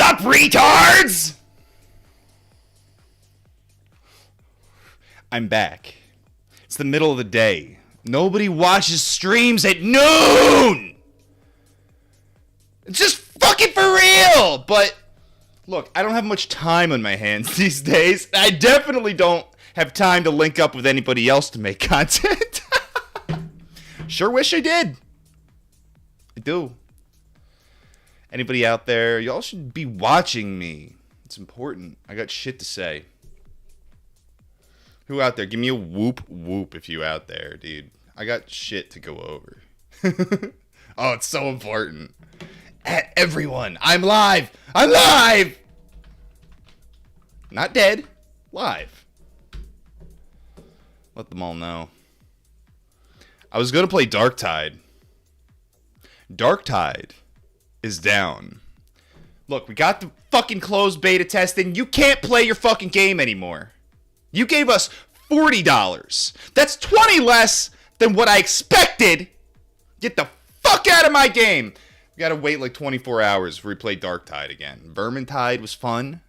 up, retards? I'm back. It's the middle of the day. Nobody watches streams at noon! It's just fucking for real! But, look, I don't have much time on my hands these days. I definitely don't have time to link up with anybody else to make content. Sure wish I did. I do. Anybody out there, y'all should be watching me. It's important. I got shit to say. Who out there? Give me a whoop whoop if you out there, dude. I got shit to go over. Oh, it's so important. At everyone, I'm live! I'm live! Not dead. Live. Let them all know. I was gonna play Darktide. Darktide is down. Look, we got the fucking closed beta testing. You can't play your fucking game anymore. You gave us $40. That's 20 less than what I expected. Get the fuck out of my game. We gotta wait like 24 hours before we play Darktide again. Vermintide was fun.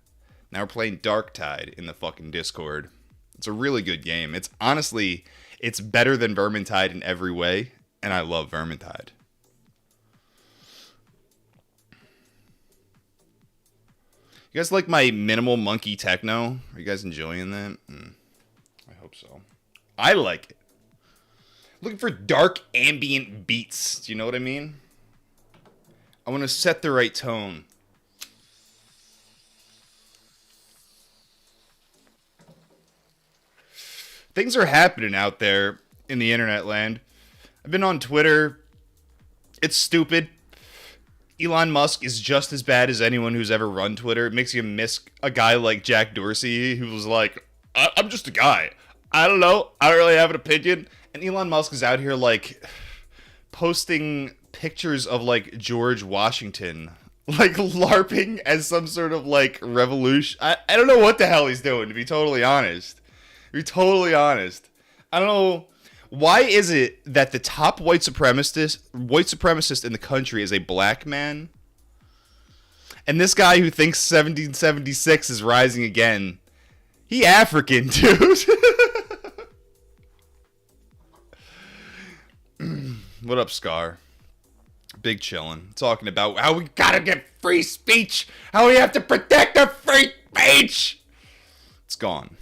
Now we're playing Darktide in the fucking Discord. It's a really good game. It's honestly, it's better than Vermintide in every way, and I love Vermintide. You guys like my minimal monkey techno? Are you guys enjoying that? I hope so. I like it. Looking for dark ambient beats. Do you know what I mean? I want to set the right tone. Things are happening out there in the internet land. I've been on Twitter. It's stupid. Elon Musk is just as bad as anyone who's ever run Twitter. It makes you miss a guy like Jack Dorsey, who was like, I'm just a guy. I don't know. I don't really have an opinion. And Elon Musk is out here, like, posting pictures of, like, George Washington, like, LARPing as some sort of, like, revolution. I don't know what the hell he's doing, to be totally honest. To be totally honest. I don't know. Why is it that the top white supremacist in the country is a black man? And this guy who thinks 1776 is rising again, he African, dude. What up, Scar? Big chillin'. Talking about how we gotta get free speech. How we have to protect our free speech. It's gone.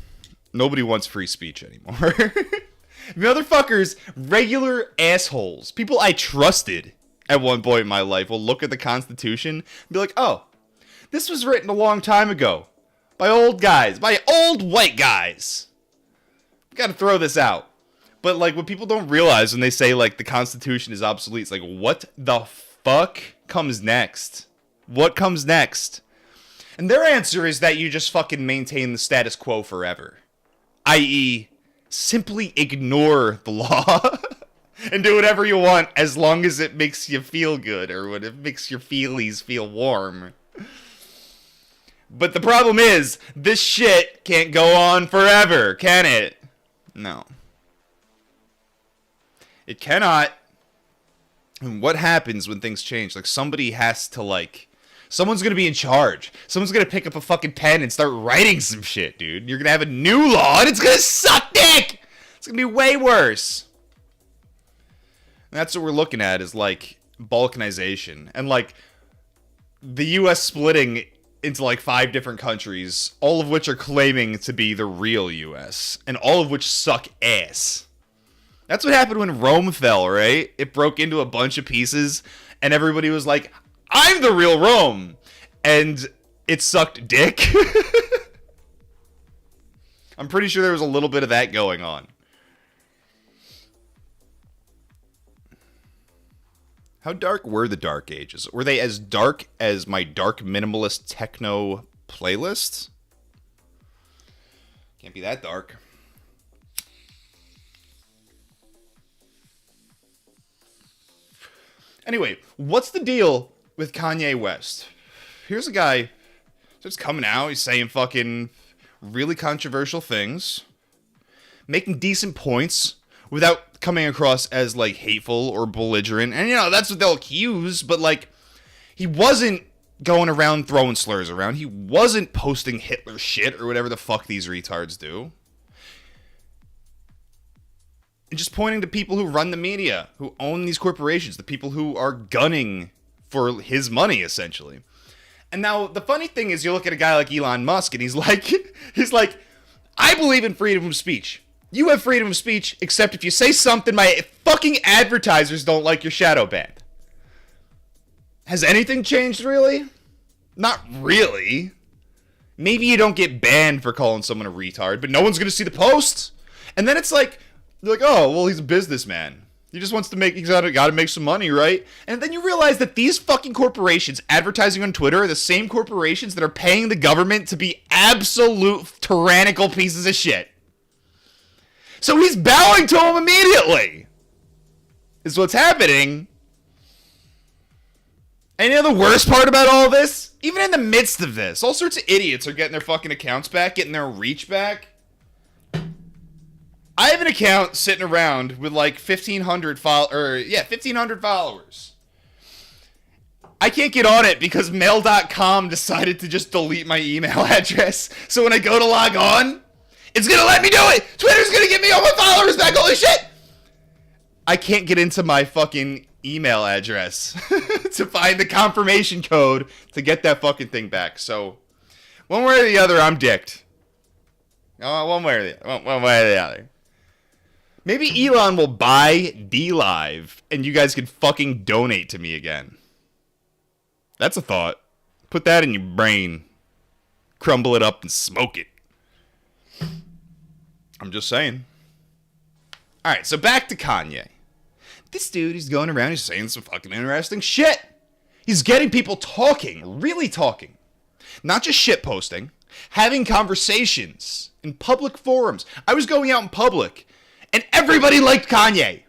Nobody wants free speech anymore. Motherfuckers, regular assholes, people I trusted at one point in my life will look at the Constitution and be like, oh, this was written a long time ago by old guys, by old white guys. We gotta throw this out. But, like, what people don't realize when they say, like, the Constitution is obsolete, it's like, what the fuck comes next? What comes next? And their answer is that you just fucking maintain the status quo forever. I.e., simply ignore the law and do whatever you want as long as it makes you feel good or when it makes your feelies feel warm. But the problem is, this shit can't go on forever, can it? No. It cannot. And what happens when things change? Like, somebody has to, like, someone's gonna be in charge. Someone's gonna pick up a fucking pen and start writing some shit, dude. You're gonna have a new law, and it's gonna suck dick! It's gonna be way worse. And that's what we're looking at, is, like, balkanization. And, like, the U.S. splitting into, like, 5 different countries, all of which are claiming to be the real U.S., and all of which suck ass. That's what happened when Rome fell, right? It broke into a bunch of pieces, and everybody was like, I'm the real Rome! And it sucked dick. I'm pretty sure there was a little bit of that going on. How dark were the Dark Ages? Were they as dark as my dark minimalist techno playlist? Can't be that dark. Anyway, what's the deal with Kanye West? Here's a guy just coming out, he's saying fucking really controversial things, making decent points without coming across as, like, hateful or belligerent. And, you know, that's what they'll accuse, but, like, he wasn't going around throwing slurs around. He wasn't posting Hitler shit or whatever the fuck these retards do. And just pointing to people who run the media, who own these corporations, the people who are gunning for his money, essentially. And now, the funny thing is, you look at a guy like Elon Musk, and he's like, I believe in freedom of speech. You have freedom of speech, except if you say something my fucking advertisers don't like, your shadow banned. Has anything changed, really? Not really. Maybe you don't get banned for calling someone a retard, but no one's going to see the post. And then it's like, they're like, oh, well, he's a businessman. He just wants to make, he's got to make some money, right? And then you realize that these fucking corporations advertising on Twitter are the same corporations that are paying the government to be absolute tyrannical pieces of shit. So he's bowing to them immediately, is what's happening. And you know the worst part about all this? Even in the midst of this, all sorts of idiots are getting their fucking accounts back, getting their reach back. I have an account sitting around with like 1,500 followers. I can't get on it because mail.com decided to just delete my email address. So when I go to log on, it's going to let me do it. Twitter's going to give me all my followers back. Holy shit. I can't get into my fucking email address to find the confirmation code to get that fucking thing back. So one way or the other, I'm dicked. One way or the other. Maybe Elon will buy DLive and you guys can fucking donate to me again. That's a thought. Put that in your brain. Crumble it up and smoke it. I'm just saying. Alright, so back to Kanye. This dude, he's going around, he's saying some fucking interesting shit. He's getting people talking, really talking. Not just shit posting. Having conversations in public forums. I was going out in public. And everybody liked Kanye.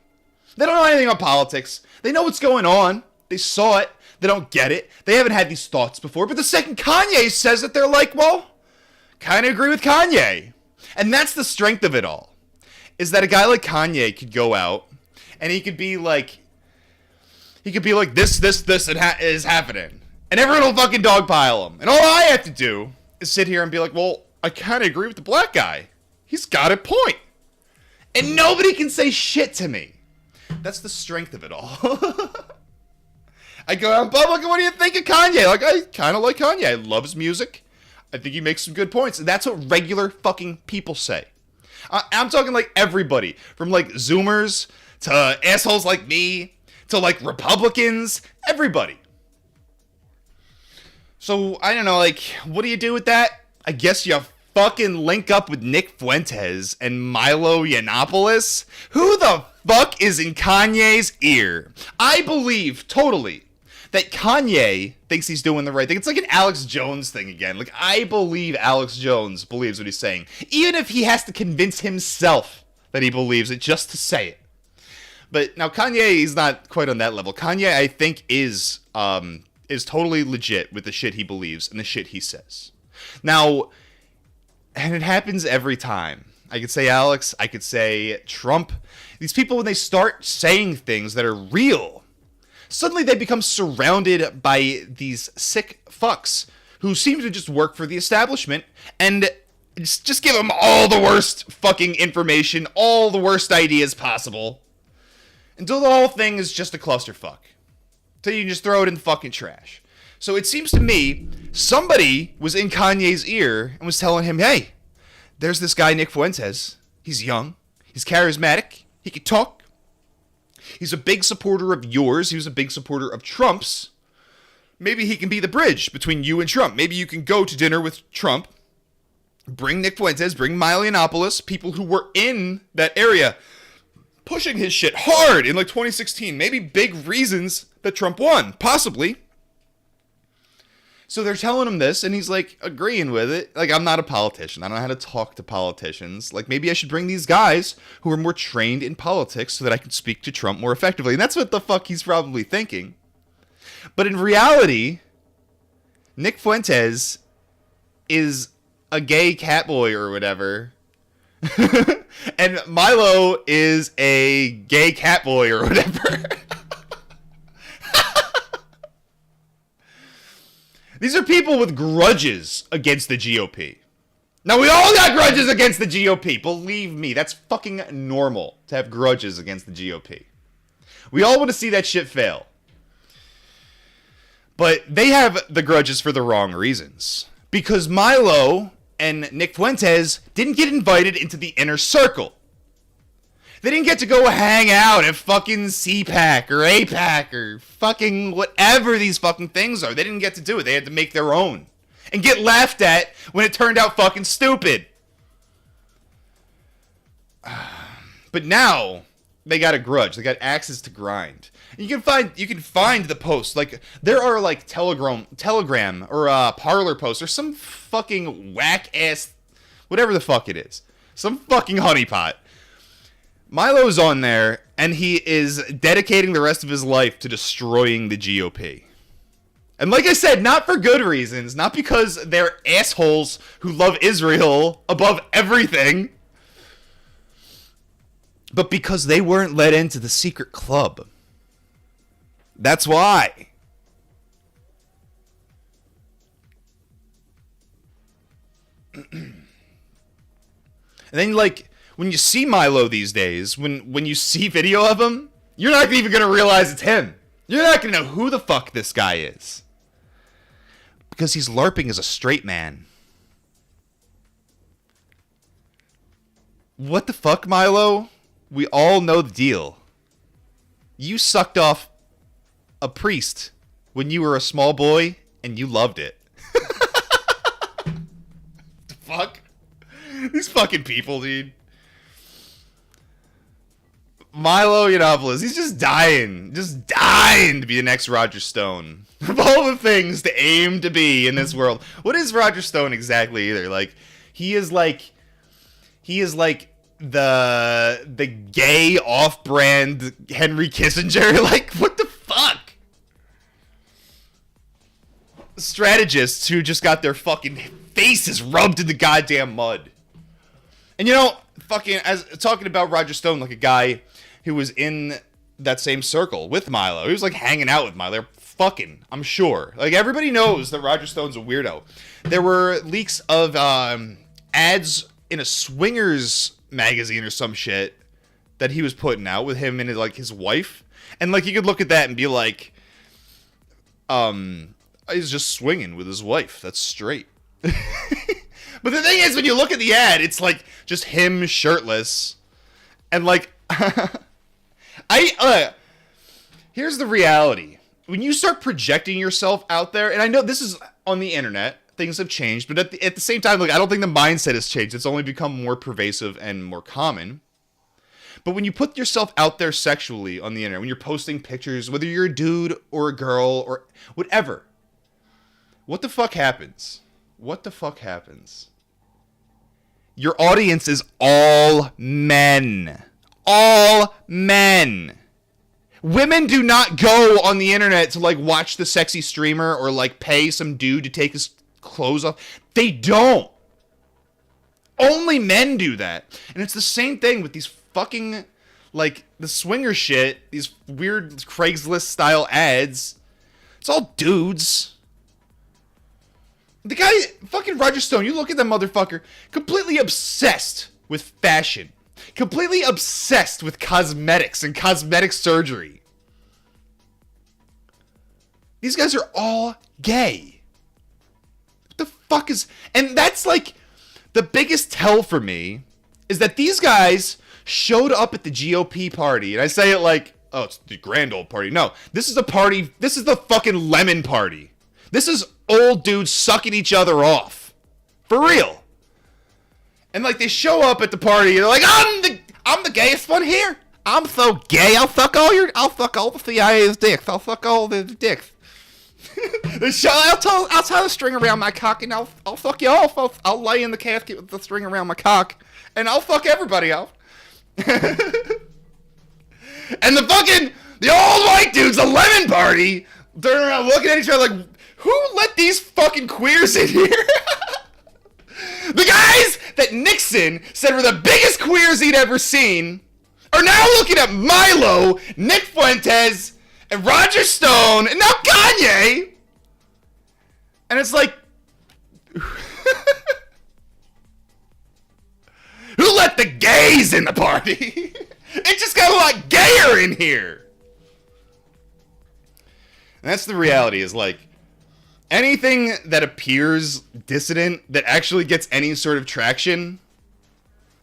They don't know anything about politics. They know what's going on. They saw it. They don't get it. They haven't had these thoughts before. But the second Kanye says it, they're like, well, kind of agree with Kanye. And that's the strength of it all. Is that a guy like Kanye could go out and he could be like, this is happening. And everyone will fucking dogpile him. And all I have to do is sit here and be like, well, I kind of agree with the black guy. He's got a point. And nobody can say shit to me. That's the strength of it all. I go out in public and what do you think of Kanye? Like, I kind of like Kanye. I love his music. I think he makes some good points. And that's what regular fucking people say. I'm talking like everybody. From like Zoomers to assholes like me to like Republicans. Everybody. So, I don't know, like, what do you do with that? I guess you fucking link up with Nick Fuentes and Milo Yiannopoulos? Who the fuck is in Kanye's ear? I believe, totally, that Kanye thinks he's doing the right thing. It's like an Alex Jones thing again. Like, I believe Alex Jones believes what he's saying. Even if he has to convince himself that he believes it just to say it. But now Kanye is not quite on that level. Kanye, I think, is totally legit with the shit he believes and the shit he says. Now, and it happens every time. I could say Alex, I could say Trump. These people, when they start saying things that are real, suddenly they become surrounded by these sick fucks who seem to just work for the establishment and just give them all the worst fucking information, all the worst ideas possible, until the whole thing is just a clusterfuck. Until you can just throw it in the fucking trash. So it seems to me, somebody was in Kanye's ear and was telling him, hey, there's this guy, Nick Fuentes. He's young. He's charismatic. He can talk. He's a big supporter of yours. He was a big supporter of Trump's. Maybe he can be the bridge between you and Trump. Maybe you can go to dinner with Trump, bring Nick Fuentes, bring Milo Yiannopoulos, people who were in that area, pushing his shit hard in like 2016. Maybe big reasons that Trump won. Possibly. So they're telling him this, and he's, like, agreeing with it. Like, I'm not a politician. I don't know how to talk to politicians. Like, maybe I should bring these guys who are more trained in politics so that I can speak to Trump more effectively. And that's what the fuck he's probably thinking. But in reality, Nick Fuentes is a gay catboy or whatever. And Milo is a gay catboy or whatever. These are people with grudges against the GOP. Now, we all got grudges against the GOP. Believe me, that's fucking normal to have grudges against the GOP. We all want to see that shit fail. But they have the grudges for the wrong reasons. Because Milo and Nick Fuentes didn't get invited into the inner circle. They didn't get to go hang out at fucking CPAC or APAC or fucking whatever these fucking things are. They didn't get to do it. They had to make their own. And get laughed at when it turned out fucking stupid. But now they got a grudge. They got axes to grind. And you can find the posts. Like, there are like Telegram or Parlor posts or some fucking whack ass whatever the fuck it is. Some fucking honeypot. Milo's on there and he is dedicating the rest of his life to destroying the GOP. And like I said, not for good reasons. Not because they're assholes who love Israel above everything. But because they weren't let into the secret club. That's why. And then, like, when you see Milo these days, when you see video of him, you're not even going to realize it's him. You're not going to know who the fuck this guy is. Because he's LARPing as a straight man. What the fuck, Milo? We all know the deal. You sucked off a priest when you were a small boy, and you loved it. The fuck? These fucking people, dude. Milo Yiannopoulos, he's just dying to be the next Roger Stone. Of all the things to aim to be in this world, what is Roger Stone exactly either? Like, he is like the gay off-brand Henry Kissinger. Like, what the fuck? Strategists who just got their fucking faces rubbed in the goddamn mud. And you know, fucking, as talking about Roger Stone, like a guy who was in that same circle with Milo. He was like hanging out with Milo. They're fucking, I'm sure. Like, everybody knows that Roger Stone's a weirdo. There were leaks of ads in a swingers magazine or some shit that he was putting out with him and like his wife. And like, you could look at that and be like, he's just swinging with his wife. That's straight. But the thing is, when you look at the ad, it's like just him shirtless. And like, here's the reality. When you start projecting yourself out there, and I know this is on the internet, things have changed, but at the same time, like, I don't think the mindset has changed. It's only become more pervasive and more common. But when you put yourself out there sexually on the internet, when you're posting pictures, whether you're a dude or a girl or whatever, what the fuck happens? What the fuck happens? Your audience is all men. All men. Women do not go on the internet to like watch the sexy streamer or like pay some dude to take his clothes off. They don't. Only men do that. And it's the same thing with these fucking, like, the swinger shit, these weird Craigslist style ads. It's all dudes. The guy, fucking Roger Stone, you look at that motherfucker, completely obsessed with fashion. Completely obsessed with cosmetics and cosmetic surgery. These guys are all gay. What the fuck is... And that's like... The biggest tell for me is that these guys showed up at the GOP party. And I say it like, oh, it's the grand old party. No, this is a party. This is the fucking lemon party. This is old dudes sucking each other off. For real. And like, they show up at the party and they're like, I'm the gayest one here. I'm so gay. I'll fuck all the CIA's dicks. I'll fuck all the dicks. I'll tie the string around my cock and I'll fuck you off. I'll lay in the casket with the string around my cock and I'll fuck everybody off. And the old white dudes, the lemon party, turn around looking at each other like, who let these fucking queers in here? The guys that Nixon said were the biggest queers he'd ever seen are now looking at Milo, Nick Fuentes, and Roger Stone, and now Kanye. And it's like, who let the gays in the party? It just got a lot gayer in here. And that's the reality, is like, anything that appears dissident, that actually gets any sort of traction,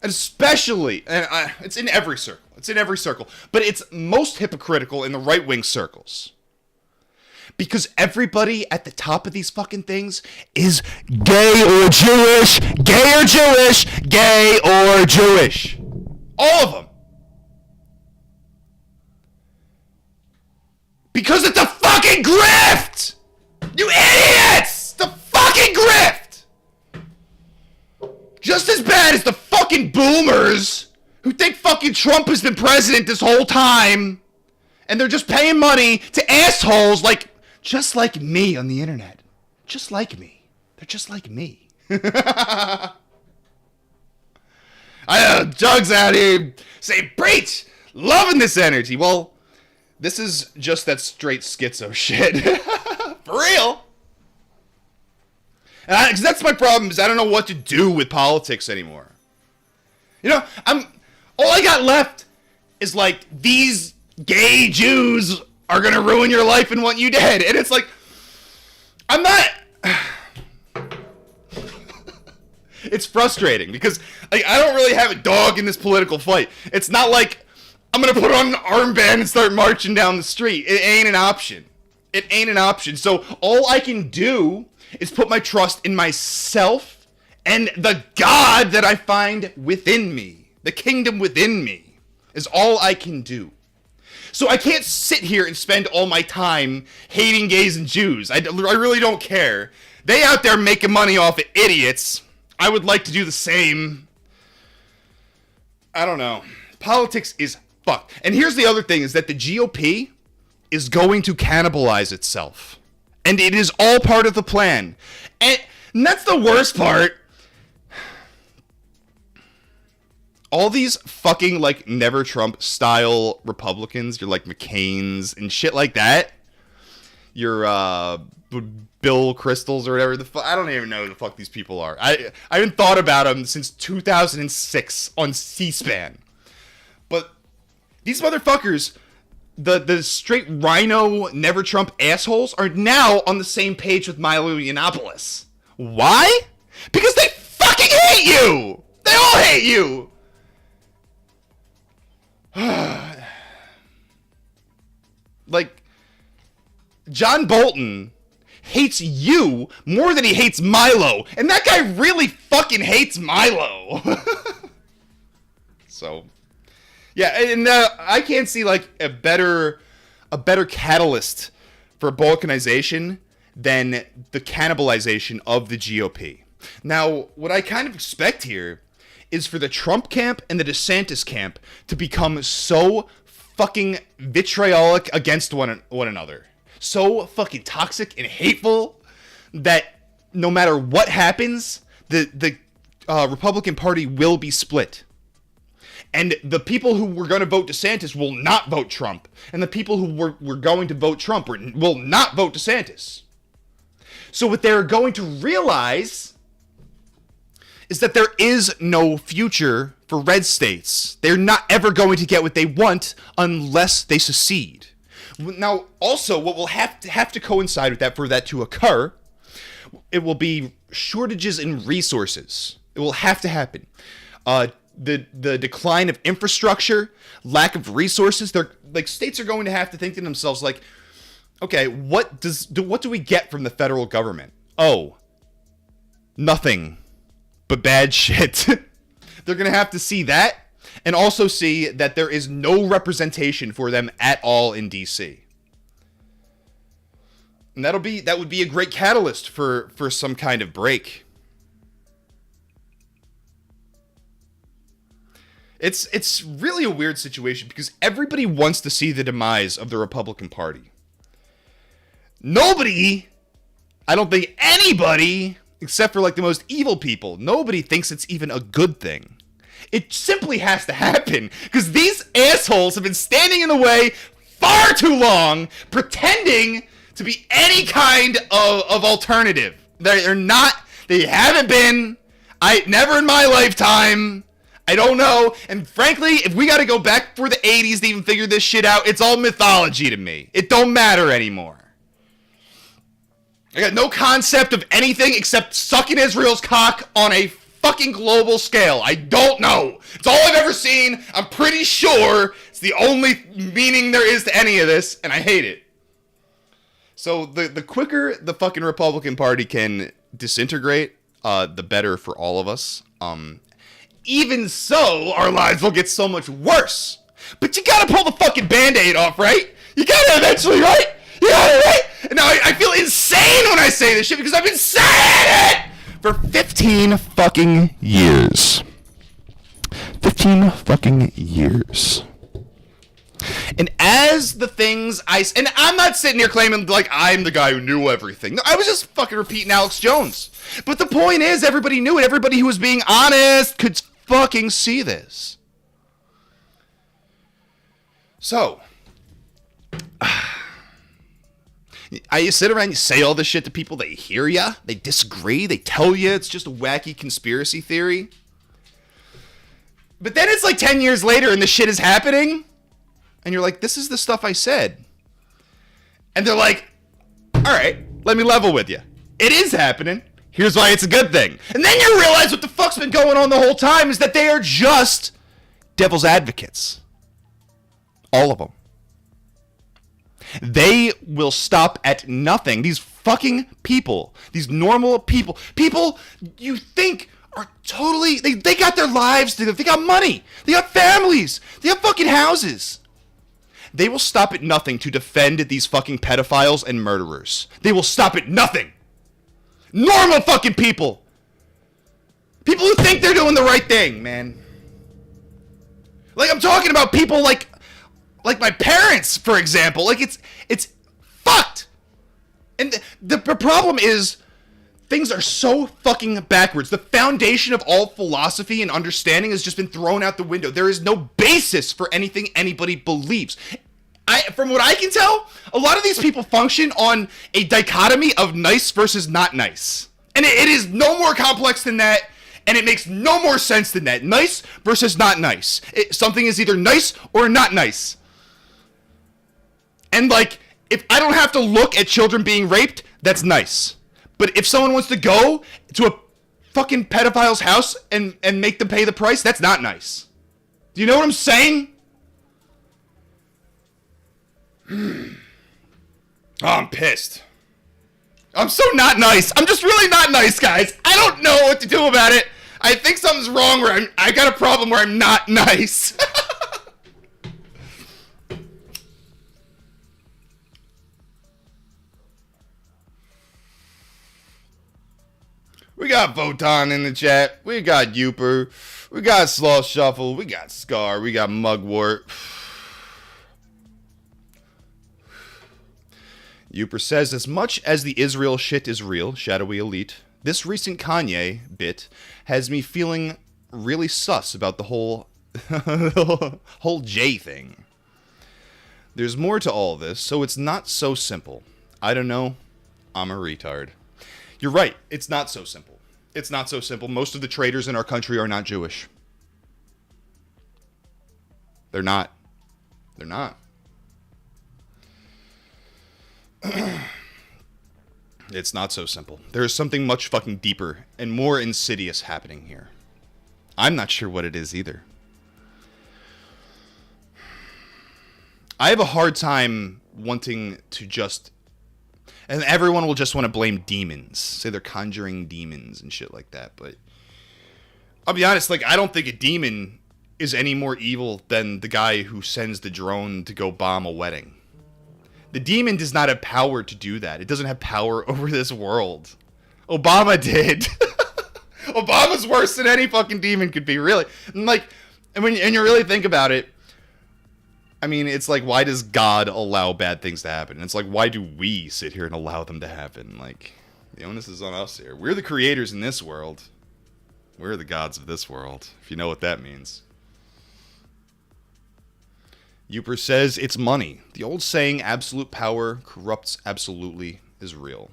and especially, and it's in every circle. It's in every circle. But it's most hypocritical in the right-wing circles. Because everybody at the top of these fucking things is gay or Jewish, gay or Jewish, gay or Jewish. All of them. Because it's a fucking grift! You idiots! The fucking grift! Just as bad as the fucking boomers who think fucking Trump has been president this whole time, and they're just paying money to assholes like, just like me on the internet. Just like me. They're just like me. I know, Doug's out here saying, preach! Loving this energy. Well, this is just that straight schizo shit. For real. And because that's my problem, is I don't know what to do with politics anymore. You know, all I got left is like, these gay Jews are gonna ruin your life and want you dead. And it's like, I'm not... It's frustrating because like, I don't really have a dog in this political fight. It's not like I'm gonna put on an armband and start marching down the street. It ain't an option. It ain't an option. So all I can do is put my trust in myself and the God that I find within me. The kingdom within me is all I can do. So I can't sit here and spend all my time hating gays and Jews. I really don't care. They out there making money off of idiots. I would like to do the same. I don't know. Politics is fucked. And here's the other thing, is that the GOP is going to cannibalize itself. And it is all part of the plan. And that's the worst part. All these fucking, like, Never Trump style Republicans, you're like McCain's and shit like that. You're, Bill Crystals or whatever I don't even know who the fuck these people are. I haven't thought about them since 2006 on C-SPAN. But these motherfuckers, the straight rhino Never Trump assholes, are now on the same page with Milo Yiannopoulos. Why? Because they fucking hate you! They all hate you! Like, John Bolton hates you more than he hates Milo, and that guy really fucking hates Milo. So, yeah, and I can't see like a better catalyst for balkanization than the cannibalization of the GOP. Now, what I kind of expect here is for the Trump camp and the DeSantis camp to become so fucking vitriolic against one another. So fucking toxic and hateful that no matter what happens, the Republican Party will be split. And the people who were going to vote DeSantis will not vote Trump. And the people who were going to vote Trump will not vote DeSantis. So what they're going to realize is that there is no future for red states. They're not ever going to get what they want unless they secede. Now, also, what will have to coincide with that for that to occur, it will be shortages in resources. It will have to happen. The decline of infrastructure, lack of resources. They're like, states are going to have to think to themselves like, okay, what do we get from the federal government? Oh, nothing but bad shit. They're going to have to see that, and also see that there is no representation for them at all in DC. And that would be a great catalyst for some kind of break. It's really a weird situation because everybody wants to see the demise of the Republican Party. Nobody, I don't think anybody, except for like the most evil people, nobody thinks it's even a good thing. It simply has to happen because these assholes have been standing in the way far too long, pretending to be any kind of alternative. They're not. They haven't been. Never in my lifetime. I don't know. And frankly, if we got to go back for the 80s to even figure this shit out, it's all mythology to me. It don't matter anymore. I got no concept of anything except sucking Israel's cock on a fucking global scale. I don't know. It's all I've ever seen. I'm pretty sure it's the only meaning there is to any of this, and I hate it. So the quicker the fucking Republican Party can disintegrate, the better for all of us. Even so, our lives will get so much worse. But you gotta pull the fucking Band-Aid off, right? You gotta eventually, right? You gotta, right? And now I feel insane when I say this shit because I've been saying it for 15 fucking years. 15 fucking years. And as the things and I'm not sitting here claiming like I'm the guy who knew everything. No, I was just fucking repeating Alex Jones. But the point is, everybody knew it. Everybody who was being honest could fucking see this. So, you sit around, you say all this shit to people, they hear ya, they disagree, they tell you it's just a wacky conspiracy theory. But then it's like 10 years later and the shit is happening, and you're like, this is the stuff I said. And they're like, all right, let me level with you. It is happening. Here's why it's a good thing. And then you realize what the fuck's been going on the whole time is that they are just devil's advocates. All of them. They will stop at nothing. These fucking people, these normal people you think are totally, they got their lives together. They got money. They got families. They have fucking houses. They will stop at nothing to defend these fucking pedophiles and murderers. They will stop at nothing. Normal fucking people. People who think they're doing the right thing, man. Like, I'm talking about people like my parents, for example. Like, it's fucked. And the problem is, things are so fucking backwards. The foundation of all philosophy and understanding has just been thrown out the window. There is no basis for anything anybody believes. From what I can tell, a lot of these people function on a dichotomy of nice versus not nice. And it is no more complex than that, and it makes no more sense than that. Nice versus not nice. Something is either nice or not nice. And, like, if I don't have to look at children being raped, that's nice. But if someone wants to go to a fucking pedophile's house and make them pay the price, that's not nice. Do you know what I'm saying? Oh, I'm pissed. I'm so not nice. I'm just really not nice, guys. I don't know what to do about it. I think something's wrong where I got a problem where I'm not nice. We got Votan in the chat. We got Youper. We got Sloth Shuffle. We got Scar. We got Mugwort. Youper says, as much as the Israel shit is real, Shadowy Elite, this recent Kanye bit has me feeling really sus about the whole J thing. There's more to all this, so it's not so simple. I don't know. I'm a retard. You're right. It's not so simple. It's not so simple. Most of the traders in our country are not Jewish. They're not. They're not. It's not so simple. There is something much fucking deeper and more insidious happening here. I'm not sure what it is either. I have a hard time wanting to just... And everyone will just want to blame demons. Say they're conjuring demons and shit like that. But I'll be honest, like, I don't think a demon is any more evil than the guy who sends the drone to go bomb a wedding. The demon does not have power to do that. It doesn't have power over this world. Obama did. Obama's worse than any fucking demon could be, really. And like, and when you really think about it, I mean, it's like, why does God allow bad things to happen? And it's like, why do we sit here and allow them to happen? Like, the onus is on us here. We're the creators in this world. We're the gods of this world, if you know what that means. Uper says it's money. The old saying, absolute power corrupts absolutely, is real.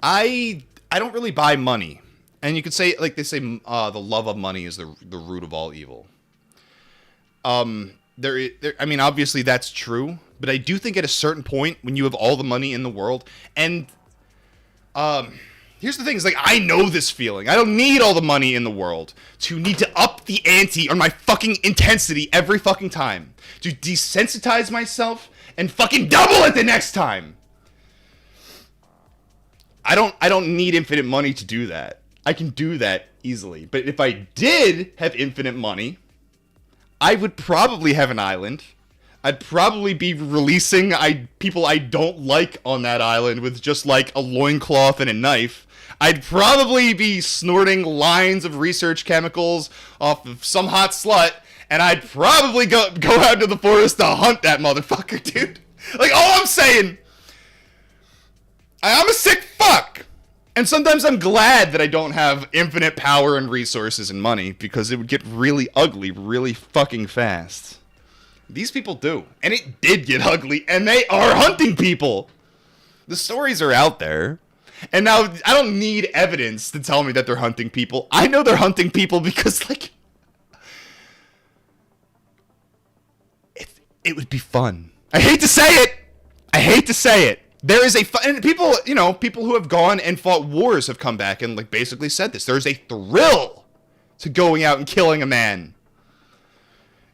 I don't really buy money. And you could say, like they say, the love of money is the root of all evil. I mean, obviously that's true. But I do think at a certain point, when you have all the money in the world, and here's the thing, is like, I know this feeling. I don't need all the money in the world to need to up the ante on my fucking intensity every fucking time. To desensitize myself and fucking double it the next time. I don't need infinite money to do that. I can do that easily. But if I did have infinite money, I would probably have an island. I'd probably be releasing people I don't like on that island with just like a loincloth and a knife. I'd probably be snorting lines of research chemicals off of some hot slut, and I'd probably go out to the forest to hunt that motherfucker, dude. Like, all I'm saying, I'm a sick fuck. And sometimes I'm glad that I don't have infinite power and resources and money, because it would get really ugly really fucking fast. These people do. And it did get ugly, and they are hunting people. The stories are out there. And now, I don't need evidence to tell me that they're hunting people. I know they're hunting people because, like, it would be fun. I hate to say it. There is and people, you know, people who have gone and fought wars have come back and, like, basically said this. There's a thrill to going out and killing a man.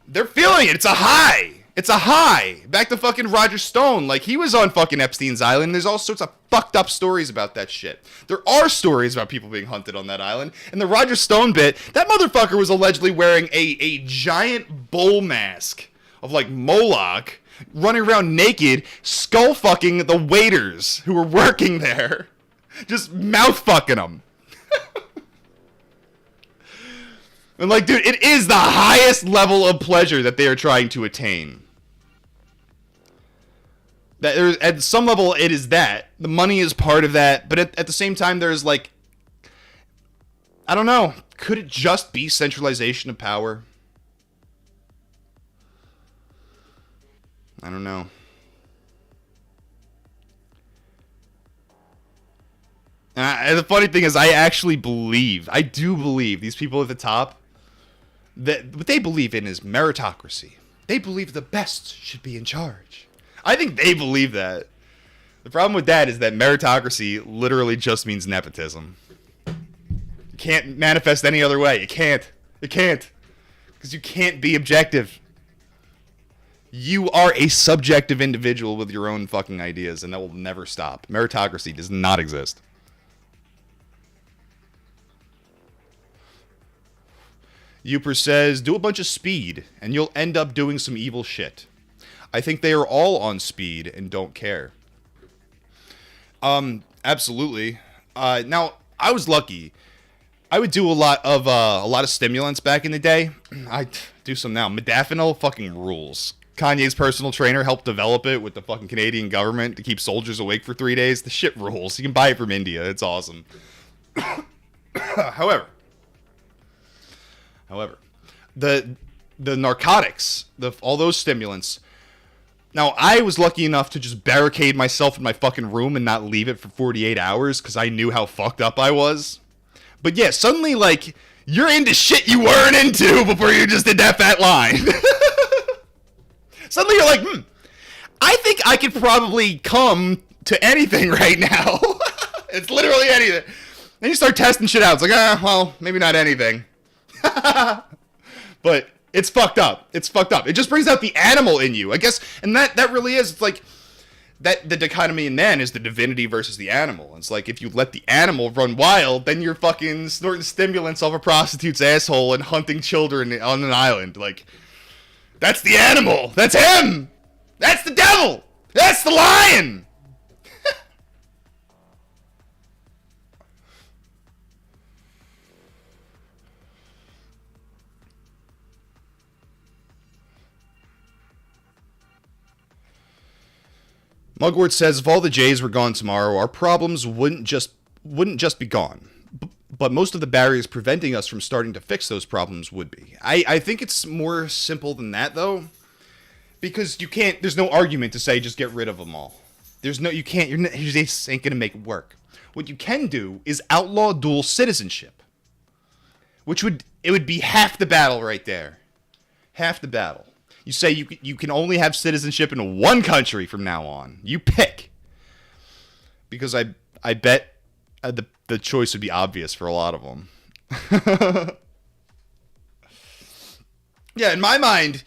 They're feeling it. It's a high. It's a high. Back to fucking Roger Stone. Like, he was on fucking Epstein's island. There's all sorts of fucked up stories about that shit. There are stories about people being hunted on that island. And the Roger Stone bit, that motherfucker was allegedly wearing a giant bull mask of, like, Moloch, running around naked, skull fucking the waiters who were working there. Just mouth fucking them. And, like, dude, it is the highest level of pleasure that they are trying to attain. That at some level, it is that. The money is part of that. But at the same time, there's, like, I don't know. Could it just be centralization of power? I don't know. And the funny thing is, I do believe these people at the top, that what they believe in is meritocracy. They believe the best should be in charge. I think they believe that. The problem with that is that meritocracy literally just means nepotism. You can't manifest any other way. You can't. Because you can't be objective. You are a subjective individual with your own fucking ideas, and that will never stop. Meritocracy does not exist. Uper says, do a bunch of speed, and you'll end up doing some evil shit. I think they are all on speed and don't care. Absolutely. Now, I was lucky. I would do a lot of stimulants back in the day. I do some now. Modafinil fucking rules. Kanye's personal trainer helped develop it with the fucking Canadian government to keep soldiers awake for 3 days. The shit rules. You can buy it from India. It's awesome. However, the narcotics, all those stimulants. Now, I was lucky enough to just barricade myself in my fucking room and not leave it for 48 hours because I knew how fucked up I was. But yeah, suddenly, like, you're into shit you weren't into before you just did that fat line. Suddenly you're like, I think I could probably come to anything right now. It's literally anything. Then you start testing shit out. It's like, well, maybe not anything. But it's fucked up. It's fucked up. It just brings out the animal in you, I guess. And that really is, it's like, that the dichotomy in then is the divinity versus the animal. It's like, if you let the animal run wild, then you're fucking snorting stimulants off a prostitute's asshole and hunting children on an island. Like, that's the animal. That's him. That's the devil. That's the lion. Mugwort says, if all the Jays were gone tomorrow, our problems wouldn't just be gone. But most of the barriers preventing us from starting to fix those problems would be. I think it's more simple than that, though. Because you can't, there's no argument to say just get rid of them all. There's no, you can't, you just ain't gonna make it work. What you can do is outlaw dual citizenship. Which it would be half the battle right there. Half the battle. You say you can only have citizenship in one country from now on. You pick. Because I bet the choice would be obvious for a lot of them. Yeah, in my mind,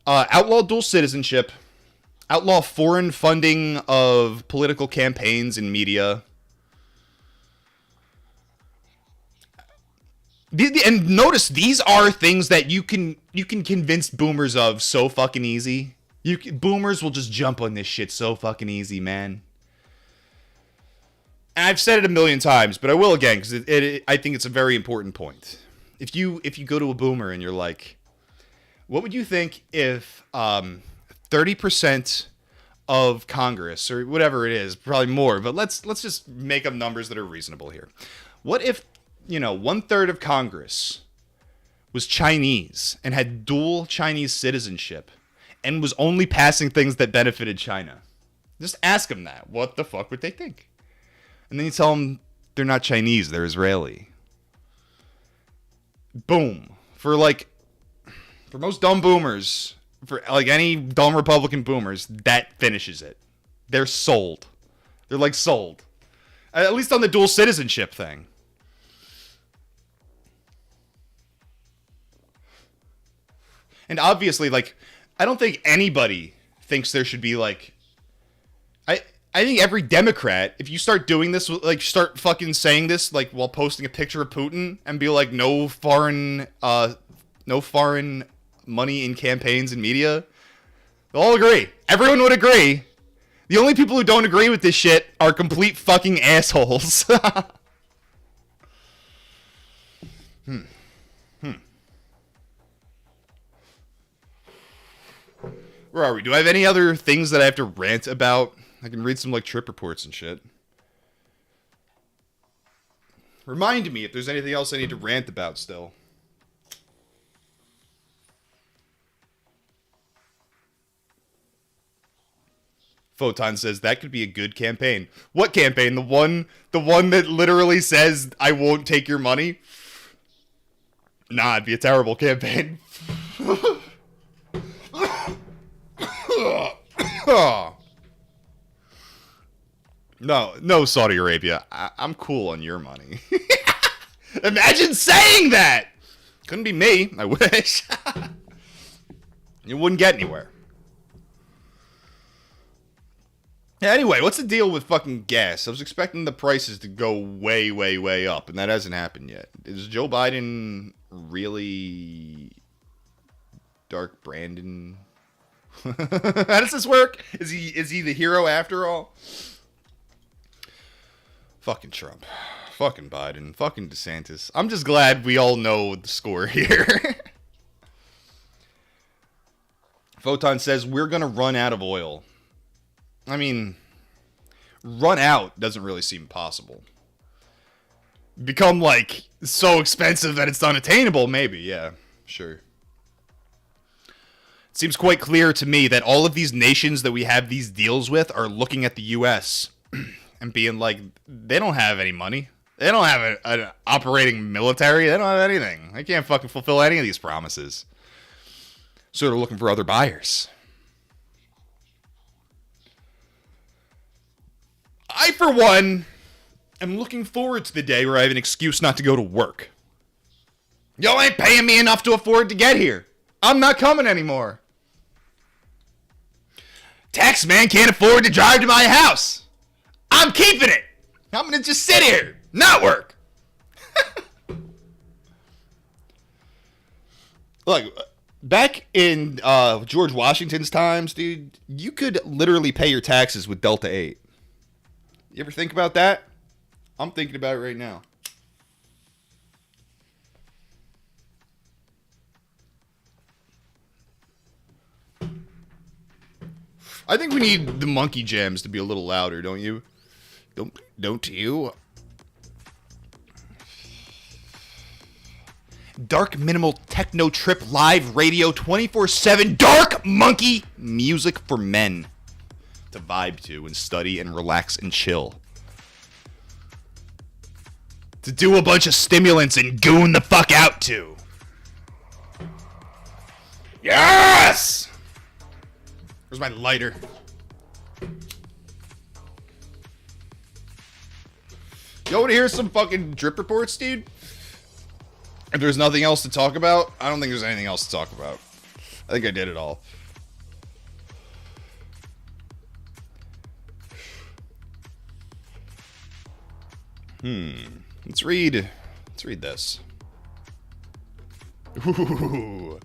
outlaw dual citizenship, outlaw foreign funding of political campaigns and media. And notice these are things that you can convince boomers of so fucking easy. Boomers will just jump on this shit so fucking easy, man. And I've said it a million times, but I will again because I think it's a very important point. If you go to a boomer and you're like, what would you think if 30% of Congress or whatever it is, probably more, but let's just make up numbers that are reasonable here. What if 1/3 of Congress was Chinese and had dual Chinese citizenship and was only passing things that benefited China? Just ask them that. What the fuck would they think? And then you tell them they're not Chinese, they're Israeli. Boom. For most dumb boomers, for like any dumb Republican boomers, that finishes it. They're sold. They're like sold. At least on the dual citizenship thing. And obviously, I don't think anybody thinks there should be, I think every Democrat, if you start doing this, start fucking saying this, while posting a picture of Putin and be like, no foreign money in campaigns and media, they'll all agree. Everyone would agree. The only people who don't agree with this shit are complete fucking assholes. Where are we? Do I have any other things that I have to rant about? I can read some trip reports and shit. Remind me if there's anything else I need to rant about still. Photon says that could be a good campaign. What campaign? The one that literally says I won't take your money? Nah, it'd be a terrible campaign. No, Saudi Arabia. I'm cool on your money. Imagine saying that! Couldn't be me. I wish. You wouldn't get anywhere. Yeah, anyway, what's the deal with fucking gas? I was expecting the prices to go way, way, way up, and that hasn't happened yet. Is Joe Biden really Dark Brandon? How does this work? Is he the hero after all? Fucking Trump. Fucking Biden. Fucking DeSantis. I'm just glad we all know the score here. Photon says we're gonna run out of oil. I mean, run out doesn't really seem possible. Become so expensive that it's unattainable, maybe, yeah, sure. It seems quite clear to me that all of these nations that we have these deals with are looking at the U.S. and being like, they don't have any money. They don't have an operating military. They don't have anything. They can't fucking fulfill any of these promises. So they're looking for other buyers. I, for one, am looking forward to the day where I have an excuse not to go to work. Y'all ain't paying me enough to afford to get here. I'm not coming anymore. Tax man can't afford to drive to my house. I'm keeping it. I'm going to just sit here, not work. Look, back in George Washington's times, dude, you could literally pay your taxes with Delta 8. You ever think about that? I'm thinking about it right now. I think we need the monkey jams to be a little louder, don't you? Don't you? Dark minimal techno trip live radio 24/7 dark monkey music for men to vibe to and study and relax and chill. To do a bunch of stimulants and goon the fuck out to. Yes! Where's my lighter? You want to hear some fucking drip reports, dude? If there's nothing else to talk about, I don't think there's anything else to talk about. I think I did it all. Let's read this. Ooh.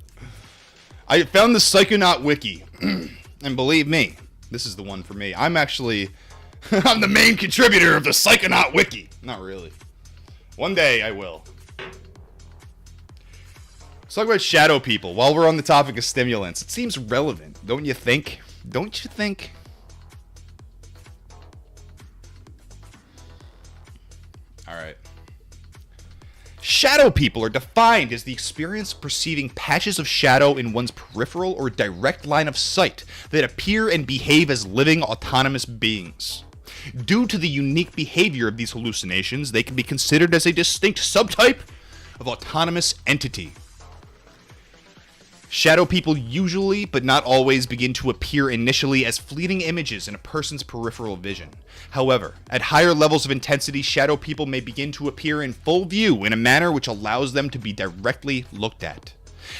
I found the Psychonaut wiki. And believe me, this is the one for me. I'm the main contributor of the Psychonaut wiki. Not really. One day I will. Let's talk about shadow people while we're on the topic of stimulants. It seems relevant, don't you think? Don't you think? Alright. Shadow people are defined as the experience of perceiving patches of shadow in one's peripheral or direct line of sight that appear and behave as living autonomous beings. Due to the unique behavior of these hallucinations, they can be considered as a distinct subtype of autonomous entity. Shadow people usually, but not always, begin to appear initially as fleeting images in a person's peripheral vision. However, at higher levels of intensity, shadow people may begin to appear in full view in a manner which allows them to be directly looked at.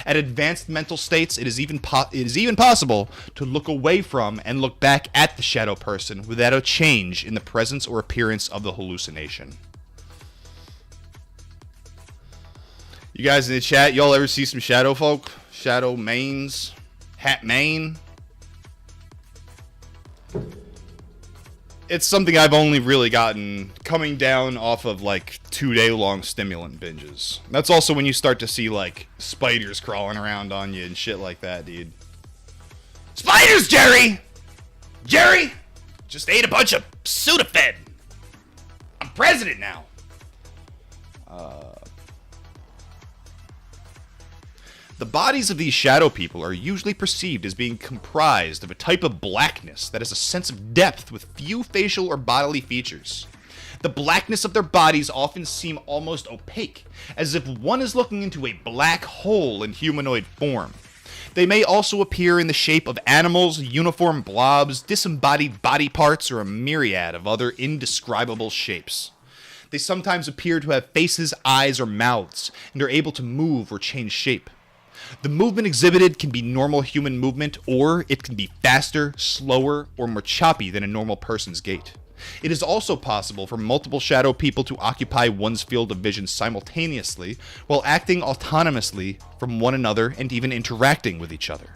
At advanced mental states, it is even possible to look away from and look back at the shadow person without a change in the presence or appearance of the hallucination. You guys in the chat, y'all ever see some shadow folk? Shadow mains? Hat main? It's something I've only really gotten coming down off of like 2-day-long stimulant binges. That's also when you start to see like spiders crawling around on you and shit like that, dude. Spiders, Jerry! Jerry! Just ate a bunch of Sudafed. I'm president now. The bodies of these shadow people are usually perceived as being comprised of a type of blackness that has a sense of depth with few facial or bodily features. The blackness of their bodies often seem almost opaque, as if one is looking into a black hole in humanoid form. They may also appear in the shape of animals, uniform blobs, disembodied body parts, or a myriad of other indescribable shapes. They sometimes appear to have faces, eyes, or mouths, and are able to move or change shape. The movement exhibited can be normal human movement, or it can be faster, slower, or more choppy than a normal person's gait. It is also possible for multiple shadow people to occupy one's field of vision simultaneously, while acting autonomously from one another and even interacting with each other.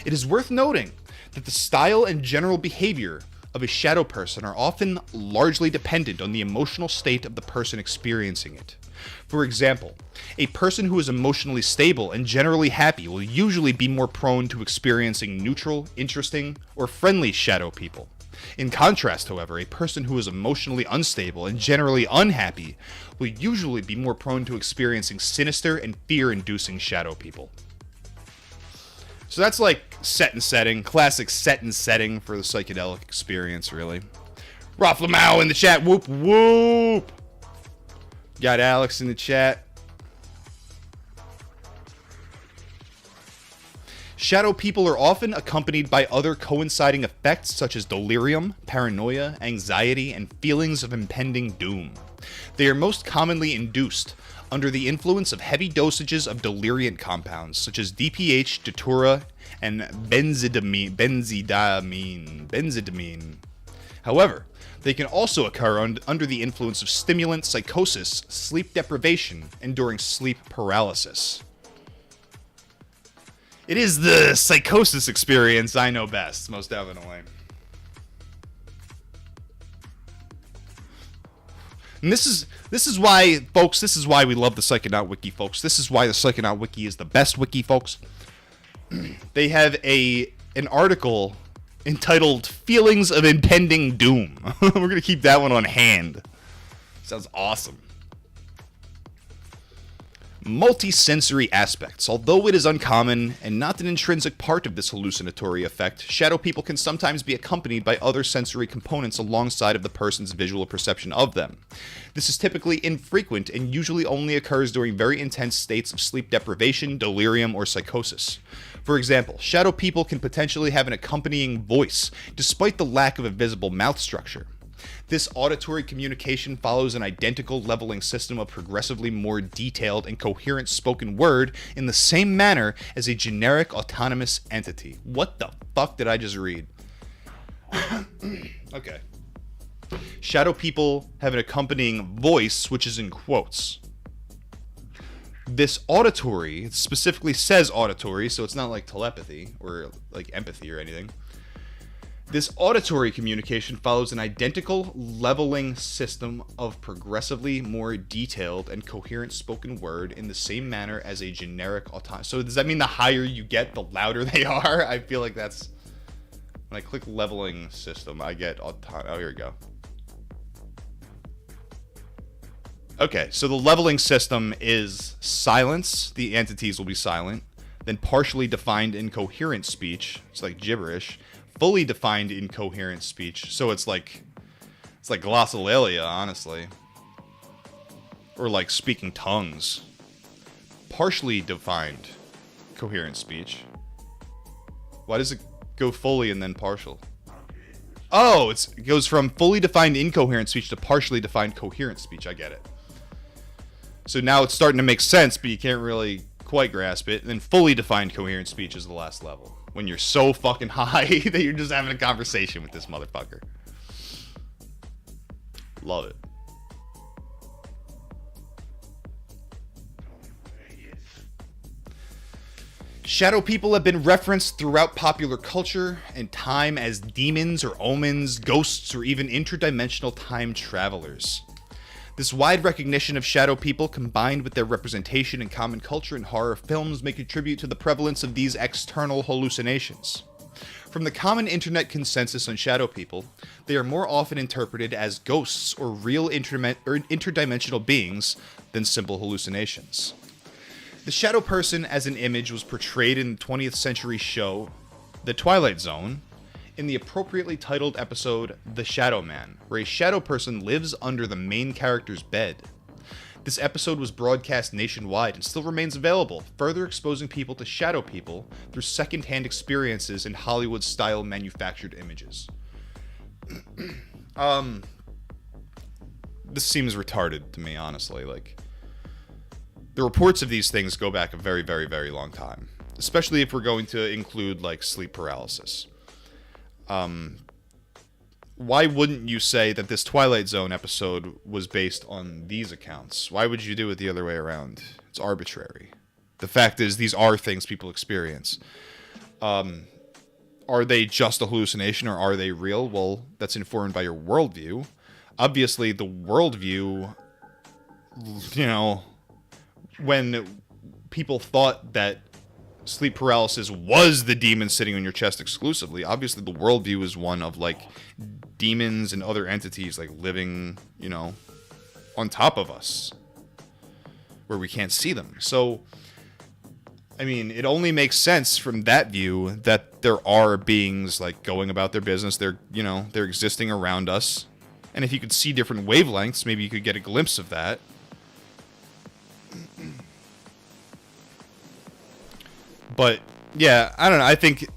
It is worth noting that the style and general behavior of a shadow person are often largely dependent on the emotional state of the person experiencing it. For example, a person who is emotionally stable and generally happy will usually be more prone to experiencing neutral, interesting, or friendly shadow people. In contrast, however, a person who is emotionally unstable and generally unhappy will usually be more prone to experiencing sinister and fear-inducing shadow people. So that's like set and setting, classic set and setting for the psychedelic experience, really. Rafflamau in the chat, whoop whoop! Got Alex in the chat. Shadow people are often accompanied by other coinciding effects such as delirium, paranoia, anxiety, and feelings of impending doom. They are most commonly induced under the influence of heavy dosages of deliriant compounds such as DPH, datura, and benzidamine. However, they can also occur under the influence of stimulant psychosis, sleep deprivation, and during sleep paralysis. It is the psychosis experience I know best, most definitely. And this is why, folks, this is why we love the Psychonaut Wiki, folks. This is why the Psychonaut Wiki is the best wiki, folks. They have an article entitled Feelings of Impending Doom. We're going to keep that one on hand. Sounds awesome. Multisensory aspects. Although it is uncommon and not an intrinsic part of this hallucinatory effect, shadow people can sometimes be accompanied by other sensory components alongside of the person's visual perception of them. This is typically infrequent and usually only occurs during very intense states of sleep deprivation, delirium, or psychosis. For example, shadow people can potentially have an accompanying voice, despite the lack of a visible mouth structure. This auditory communication follows an identical leveling system of progressively more detailed and coherent spoken word in the same manner as a generic autonomous entity. What the fuck did I just read? Okay. Shadow people have an accompanying voice, which is in quotes. This auditory, it specifically says auditory, so it's not like telepathy or like empathy or anything. This auditory communication follows an identical leveling system of progressively more detailed and coherent spoken word in the same manner as a generic autonomous. So does that mean the higher you get, the louder they are? I feel like that's... When I click leveling system, I get oh, here we go. Okay, so the leveling system is silence. The entities will be silent. Then partially defined incoherent speech. It's like gibberish. Fully defined incoherent speech, so it's like glossolalia, honestly, or like speaking tongues. Partially defined coherent speech. Why does it go fully and then partial? Oh, it goes from fully defined incoherent speech to partially defined coherent speech. I get it. So now it's starting to make sense, but you can't really quite grasp it. And then fully defined coherent speech is the last level. When you're so fucking high that you're just having a conversation with this motherfucker. Love it. Shadow people have been referenced throughout popular culture and time as demons or omens, ghosts, or even interdimensional time travelers. This wide recognition of shadow people, combined with their representation in common culture and horror films, may contribute to the prevalence of these external hallucinations. From the common internet consensus on shadow people, they are more often interpreted as ghosts or real interdimensional beings than simple hallucinations. The shadow person as an image was portrayed in the 20th century show The Twilight Zone, in the appropriately titled episode The Shadow Man, where a shadow person lives under the main character's bed. This episode was broadcast nationwide and still remains available, further exposing people to shadow people through second-hand experiences in Hollywood-style manufactured images. This seems retarded to me, honestly. Like, the reports of these things go back a very, very, very long time, especially if we're going to include, like, sleep paralysis. Why wouldn't you say that this Twilight Zone episode was based on these accounts? Why would you do it the other way around? It's arbitrary. The fact is, these are things people experience. Are they just a hallucination or are they real? Well, that's informed by your worldview. Obviously, the worldview, you know, when people thought that sleep paralysis was the demon sitting on your chest exclusively, obviously the worldview is one of, like, demons and other entities, like, living, you know, on top of us, where we can't see them. So, I mean, it only makes sense from that view that there are beings, like, going about their business. They're, you know, they're existing around us. And if you could see different wavelengths, maybe you could get a glimpse of that. But, yeah, I don't know. I think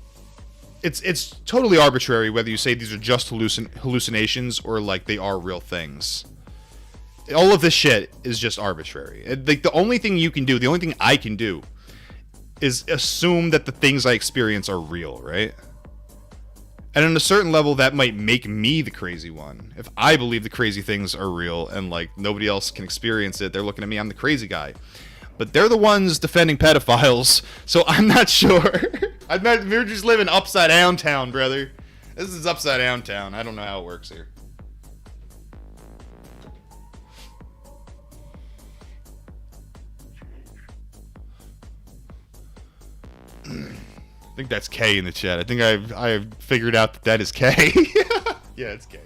it's totally arbitrary whether you say these are just hallucinations or, like, they are real things. All of this shit is just arbitrary. Like, the only thing you can do, the only thing I can do, is assume that the things I experience are real, right? And on a certain level, that might make me the crazy one. If I believe the crazy things are real and, like, nobody else can experience it, they're looking at me, I'm the crazy guy. But they're the ones defending pedophiles, so I'm not sure. We're just living upside down town, brother. This is upside down town. I don't know how it works here. I think that's K in the chat. I think I've figured out that is K. Yeah, it's K.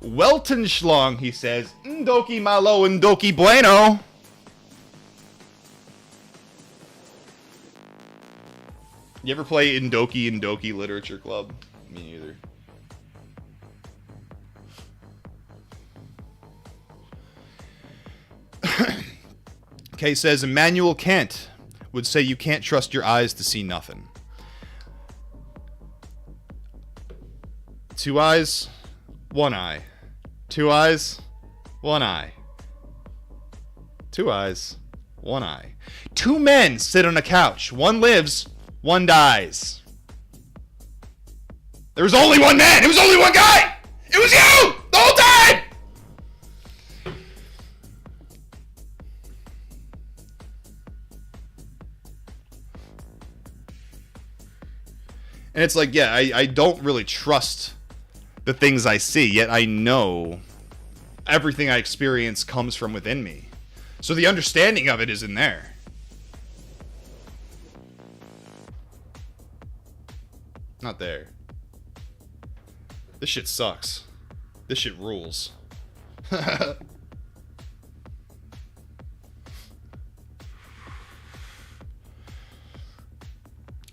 Welton Schlong, he says, Ndoki malo ndoki bueno. You ever play Indoki Literature Club? Me neither. Okay, says Immanuel Kant would say you can't trust your eyes to see nothing. 2 eyes, 1 eye. 2 eyes, 1 eye. 2 eyes, 1 eye. 2 men sit on a couch. 1 lives, 1 dies. There was only 1 man. It was only 1 guy. It was you the whole time. And it's like, yeah, I don't really trust the things I see, yet I know everything I experience comes from within me. So the understanding of it is in there. Not there. This shit sucks. This shit rules.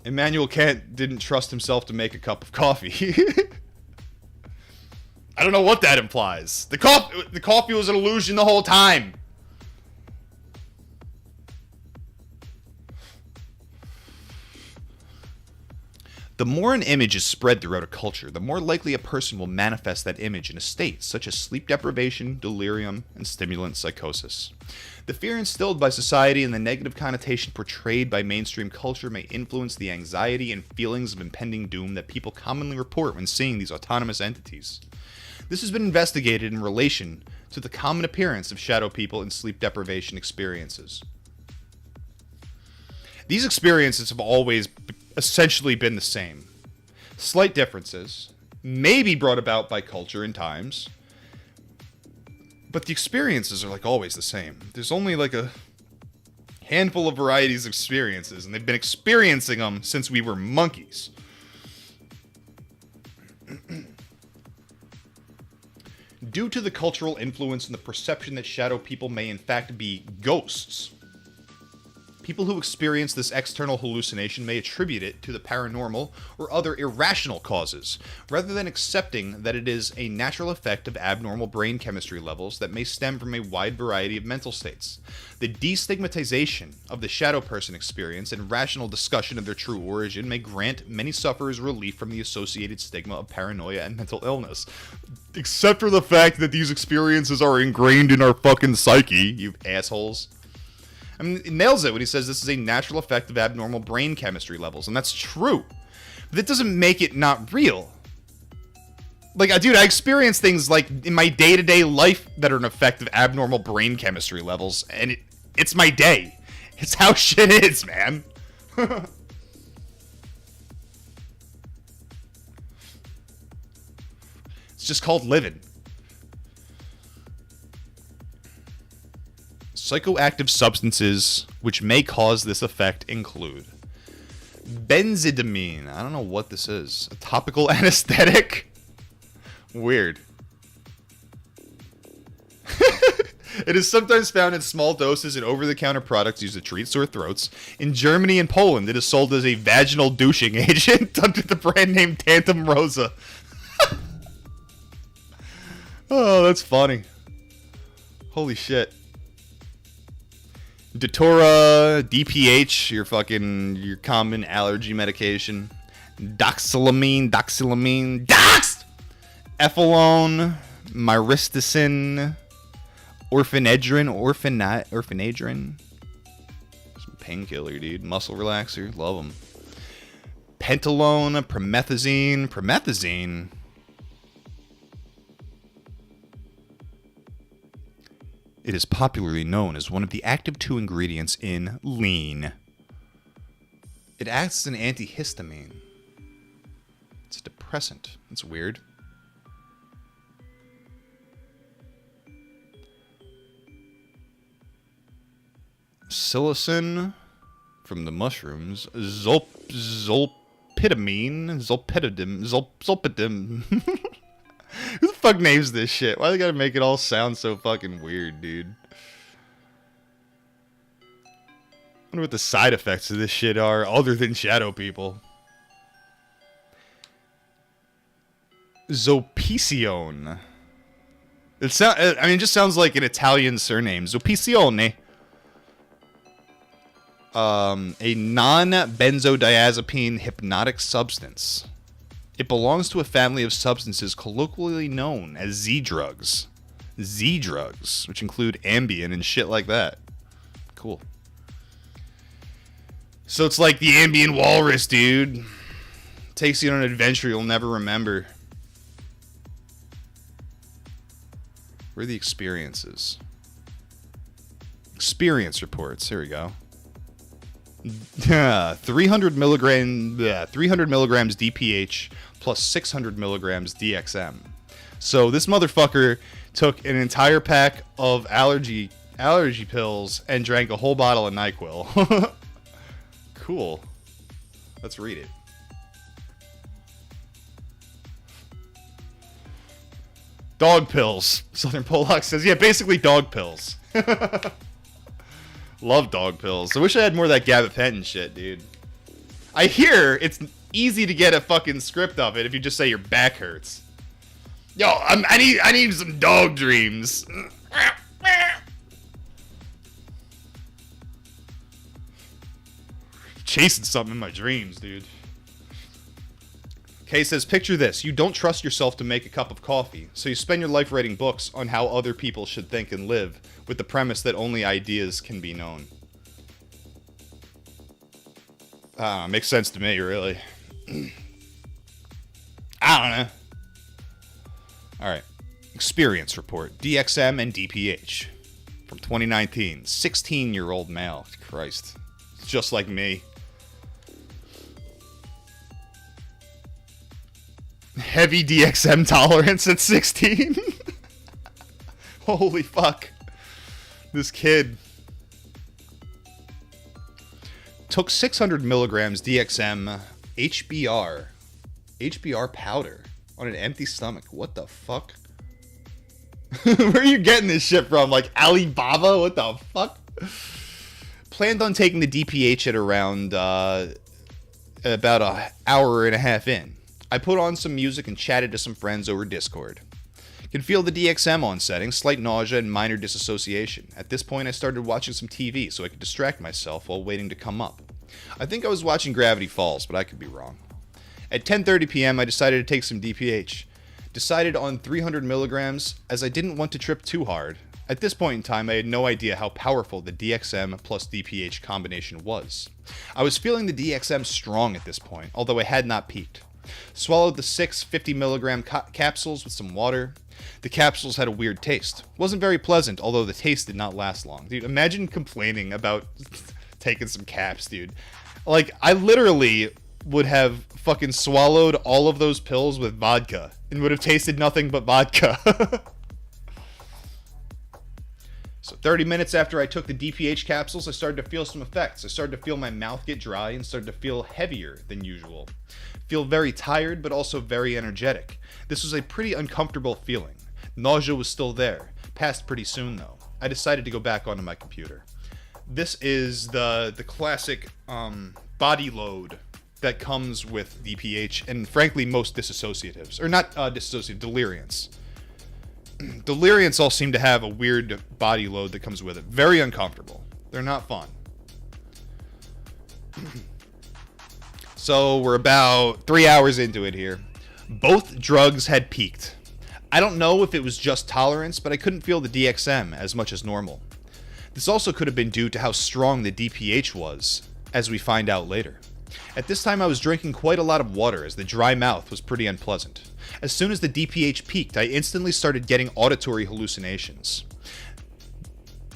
Immanuel Kant didn't trust himself to make a cup of coffee. I don't know what that implies. The coffee was an illusion the whole time. The more an image is spread throughout a culture, the more likely a person will manifest that image in a state such as sleep deprivation, delirium, and stimulant psychosis. The fear instilled by society and the negative connotation portrayed by mainstream culture may influence the anxiety and feelings of impending doom that people commonly report when seeing these autonomous entities. This has been investigated in relation to the common appearance of shadow people in sleep deprivation experiences. These experiences have always essentially been the same. Slight differences, may be brought about by culture and times, but the experiences are like always the same. There's only like a handful of varieties of experiences, and they've been experiencing them since we were monkeys. Due to the cultural influence and the perception that shadow people may in fact be ghosts, people who experience this external hallucination may attribute it to the paranormal or other irrational causes, rather than accepting that it is a natural effect of abnormal brain chemistry levels that may stem from a wide variety of mental states. The destigmatization of the shadow person experience and rational discussion of their true origin may grant many sufferers relief from the associated stigma of paranoia and mental illness. Except for the fact that these experiences are ingrained in our fucking psyche, you assholes. I mean, it nails it when he says this is a natural effect of abnormal brain chemistry levels, and that's true. But that doesn't make it not real. Like, dude, I experience things like in my day-to-day life that are an effect of abnormal brain chemistry levels, and it's my day. It's how shit is, man. It's just called living. Psychoactive substances which may cause this effect include benzidamine. I don't know what this is. A topical anesthetic? Weird. It is sometimes found in small doses in over-the-counter products used to treat sore throats. In Germany and Poland, it is sold as a vaginal douching agent under the brand name Tantum Rosa. Oh, that's funny. Holy shit. Datura, DPH, your common allergy medication. Doxylamine, Dox! Ephelone, myristicin, orphanedrin. Some painkiller, dude. Muscle relaxer, love them. Pentalone, promethazine. It is popularly known as one of the active 2 ingredients in lean. It acts as an antihistamine. It's a depressant. That's weird. Psilocin from the mushrooms. Zolpidem. Who the fuck names this shit? Why they gotta make it all sound so fucking weird, dude? I wonder what the side effects of this shit are, other than shadow people. Zopicione. It just sounds like an Italian surname. Zopicione. A non-benzodiazepine hypnotic substance. It belongs to a family of substances colloquially known as Z-drugs. Z-drugs, which include Ambien and shit like that. Cool. So it's like the Ambien walrus, dude. Takes you on an adventure you'll never remember. Where are the experiences? Experience reports. Here we go. 300 milligrams DPH plus 600 milligrams DXM. So this motherfucker took an entire pack of allergy pills and drank a whole bottle of NyQuil. Cool. Let's read it. Dog pills. Southern Pollock says, yeah, basically dog pills. Love dog pills. I wish I had more of that gabapentin shit, dude. I hear it's easy to get a fucking script of it if you just say your back hurts. Yo, I need some dog dreams. Chasing something in my dreams, dude. Kay says, picture this. You don't trust yourself to make a cup of coffee, so you spend your life writing books on how other people should think and live, with the premise that only ideas can be known. Makes sense to me, really. I don't know. Alright. Experience report. DXM and DPH. From 2019. 16-year-old male. Christ. It's just like me. Heavy DXM tolerance at 16? Holy fuck. This kid took 600 milligrams DXM HBR powder on an empty stomach. What the fuck? Where are you getting this shit from? Like Alibaba? What the fuck? Planned on taking the DPH at around about an hour and a half in. I put on some music and chatted to some friends over Discord. Can feel the DXM on setting, slight nausea and minor disassociation. At this point I started watching some TV so I could distract myself while waiting to come up. I think I was watching Gravity Falls, but I could be wrong. At 10:30 p.m. I decided to take some DPH. Decided on 300 milligrams as I didn't want to trip too hard. At this point in time I had no idea how powerful the DXM plus DPH combination was. I was feeling the DXM strong at this point, although I had not peaked. Swallowed the 6 50 milligram capsules with some water. The capsules had a weird taste. Wasn't very pleasant, although the taste did not last long. Dude, imagine complaining about taking some caps, dude. Like, I literally would have fucking swallowed all of those pills with vodka and would have tasted nothing but vodka. So 30 minutes after I took the DPH capsules, I started to feel some effects. I started to feel my mouth get dry and started to feel heavier than usual. Feel very tired, but also very energetic. This was a pretty uncomfortable feeling. Nausea was still there. Passed pretty soon, though. I decided to go back onto my computer. This is the classic body load that comes with DPH, and frankly, most disassociatives. Or not dissociative, deliriants. Deliriants all seem to have a weird body load that comes with it. Very uncomfortable. They're not fun. So we're about 3 hours into it here. Both drugs had peaked. I don't know if it was just tolerance, but I couldn't feel the DXM as much as normal. This also could have been due to how strong the DPH was, as we find out later. At this time I was drinking quite a lot of water as the dry mouth was pretty unpleasant. As soon as the DPH peaked, I instantly started getting auditory hallucinations.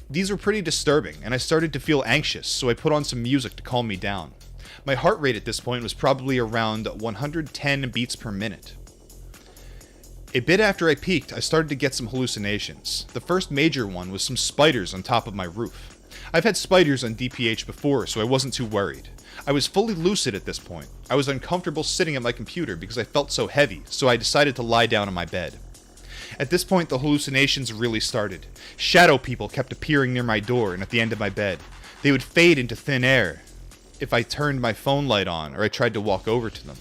These were pretty disturbing, and I started to feel anxious, so I put on some music to calm me down. My heart rate at this point was probably around 110 beats per minute. A bit after I peaked, I started to get some hallucinations. The first major one was some spiders on top of my roof. I've had spiders on DPH before, so I wasn't too worried. I was fully lucid at this point. I was uncomfortable sitting at my computer because I felt so heavy, so I decided to lie down on my bed. At this point, the hallucinations really started. Shadow people kept appearing near my door and at the end of my bed. They would fade into thin air if I turned my phone light on or I tried to walk over to them.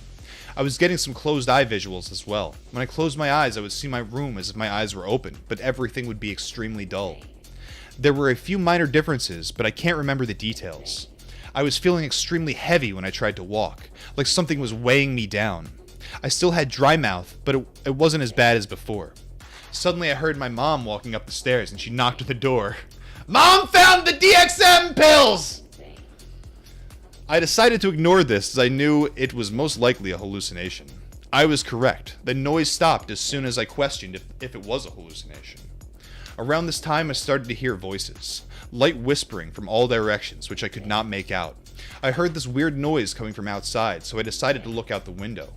I was getting some closed eye visuals as well. When I closed my eyes, I would see my room as if my eyes were open, but everything would be extremely dull. There were a few minor differences, but I can't remember the details. I was feeling extremely heavy when I tried to walk, like something was weighing me down. I still had dry mouth, but it wasn't as bad as before. Suddenly I heard my mom walking up the stairs and she knocked at the door. "Mom found the DXM pills!" I decided to ignore this as I knew it was most likely a hallucination. I was correct. The noise stopped as soon as I questioned if it was a hallucination. Around this time I started to hear voices, light whispering from all directions, which I could not make out. I heard this weird noise coming from outside, so I decided to look out the window.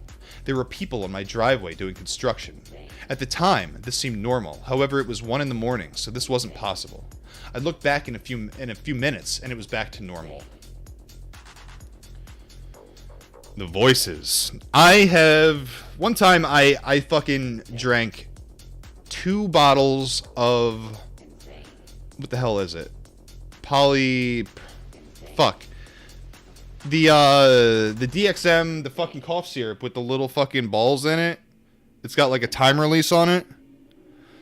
There were people on my driveway doing construction. At the time, this seemed normal, however it was 1 in the morning, so this wasn't possible. I looked back in a few minutes, and it was back to normal. The voices. One time I fucking drank 2 bottles of, what the hell is it? The DXM, the fucking cough syrup with the little fucking balls in it. It's got like a time release on it.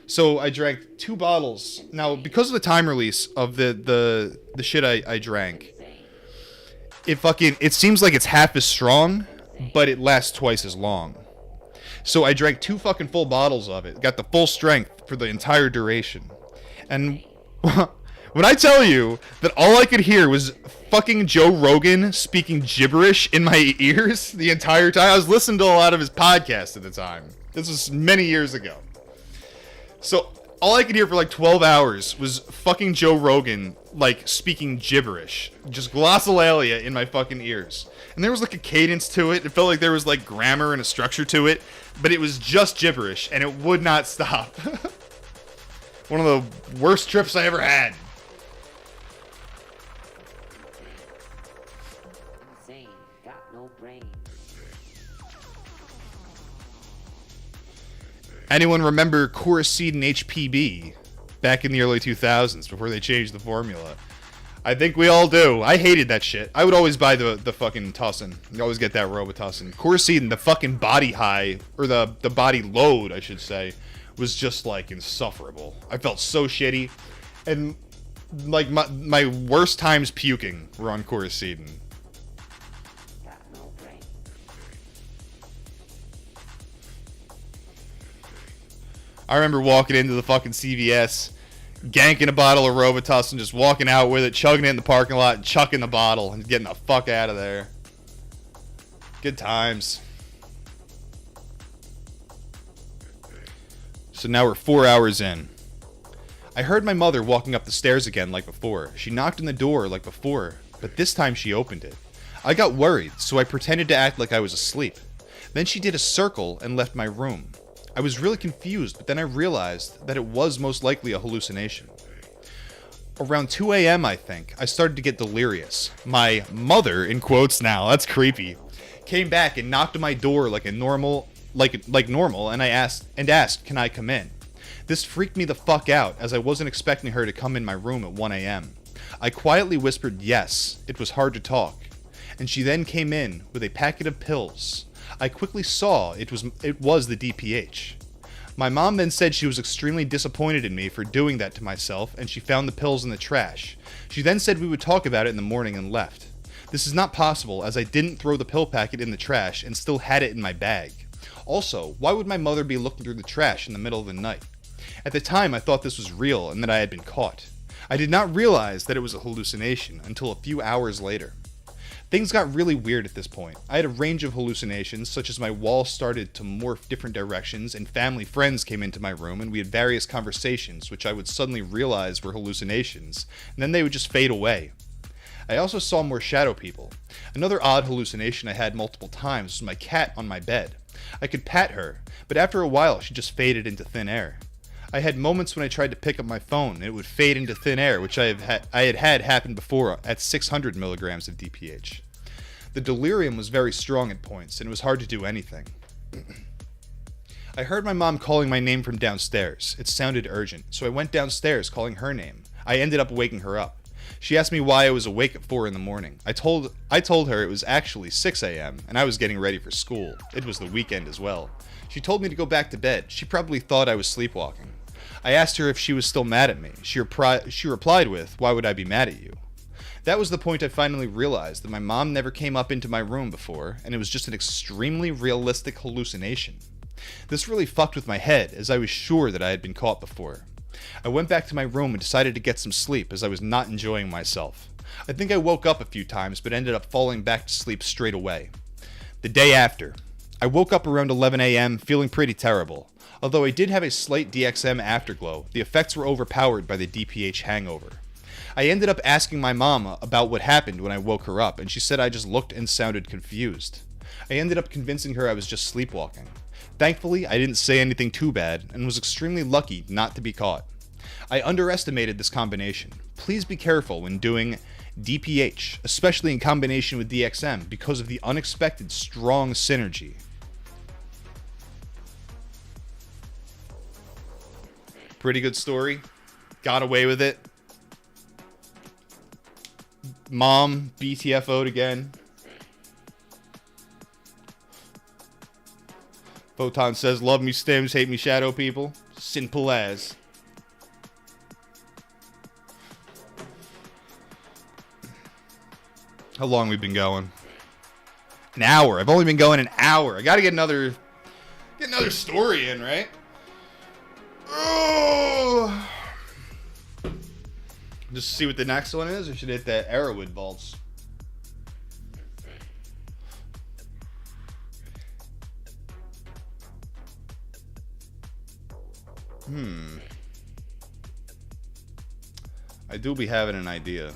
So I drank 2 bottles. Now, because of the time release of the shit I drank, it seems like it's half as strong, but it lasts twice as long. So I drank 2 fucking full bottles of it. Got the full strength for the entire duration. And when I tell you that all I could hear was fucking Joe Rogan speaking gibberish in my ears the entire time. I was listening to a lot of his podcasts at the time. This was many years ago. So all I could hear for like 12 hours was fucking Joe Rogan, like, speaking gibberish. Just glossolalia in my fucking ears. And there was like a cadence to it. It felt like there was like grammar and a structure to it. But it was just gibberish, and it would not stop. One of the worst trips I ever had. Insane. Got no brain. Anyone remember Coracetin HPB back in the early 2000s before they changed the formula? I think we all do. I hated that shit. I would always buy the fucking Tussin. You always get that Robitussin. Coracetin, the fucking body high, or the body load, I should say, was just like insufferable. I felt so shitty. And like my worst times puking were on Coracetin. Got no brain. I remember walking into the fucking CVS, ganking a bottle of Robitussin, just walking out with it, chugging it in the parking lot, and chucking the bottle, and getting the fuck out of there. Good times. So now we're 4 hours in. I heard my mother walking up the stairs again like before. She knocked on the door like before, but this time she opened it. I got worried, so I pretended to act like I was asleep. Then she did a circle and left my room. I was really confused, but then I realized that it was most likely a hallucination. Around 2 a.m., I think, I started to get delirious. My mother, in quotes now, that's creepy, came back and knocked on my door like normal, and asked, "Can I come in?" This freaked me the fuck out, as I wasn't expecting her to come in my room at 1 a.m. I quietly whispered yes. It was hard to talk. And she then came in with a packet of pills. I quickly saw it was the DPH. My mom then said she was extremely disappointed in me for doing that to myself, and she found the pills in the trash. She then said we would talk about it in the morning and left. This is not possible, as I didn't throw the pill packet in the trash and still had it in my bag. Also, why would my mother be looking through the trash in the middle of the night? At the time, I thought this was real and that I had been caught. I did not realize that it was a hallucination until a few hours later. Things got really weird at this point. I had a range of hallucinations, such as my wall started to morph different directions, and family friends came into my room, and we had various conversations, which I would suddenly realize were hallucinations, and then they would just fade away. I also saw more shadow people. Another odd hallucination I had multiple times was my cat on my bed. I could pat her, but after a while she just faded into thin air. I had moments when I tried to pick up my phone and it would fade into thin air, which I had happen before at 600 milligrams of DPH. The delirium was very strong at points, and it was hard to do anything. I heard my mom calling my name from downstairs. It sounded urgent, so I went downstairs calling her name. I ended up waking her up. She asked me why I was awake at 4 in the morning. I told her it was actually 6 a.m. and I was getting ready for school. It was the weekend as well. She told me to go back to bed. She probably thought I was sleepwalking. I asked her if she was still mad at me. She replied with, "Why would I be mad at you?" That was the point I finally realized that my mom never came up into my room before, and it was just an extremely realistic hallucination. This really fucked with my head, as I was sure that I had been caught before. I went back to my room and decided to get some sleep, as I was not enjoying myself. I think I woke up a few times, but ended up falling back to sleep straight away. The day after, I woke up around 11 a.m. feeling pretty terrible. Although I did have a slight DXM afterglow, the effects were overpowered by the DPH hangover. I ended up asking my mom about what happened when I woke her up, and she said I just looked and sounded confused. I ended up convincing her I was just sleepwalking. Thankfully, I didn't say anything too bad, and was extremely lucky not to be caught. I underestimated this combination. Please be careful when doing DPH, especially in combination with DXM, because of the unexpected strong synergy. Pretty good story. Got away with it. Mom BTFO'd again. Photon says, "Love me stims, hate me shadow people." Simple as. How long we been going? An hour. I've only been going an hour. I gotta get another story in, right? Oh. Just see what the next one is, or should I hit the Arrowwood vaults? I do be having an idea.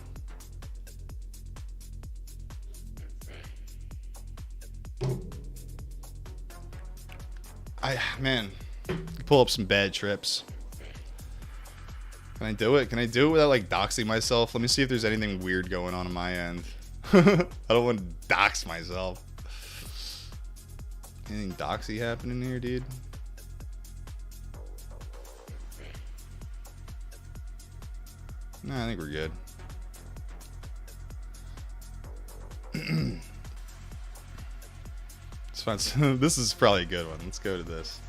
Man, pull up some bad trips. Can I do it? Can I do it without like doxing myself? Let me see if there's anything weird going on my end. I don't want to dox myself. Anything doxy happening here, dude? Nah, I think we're good. It's fun. This is probably a good one. Let's go to this.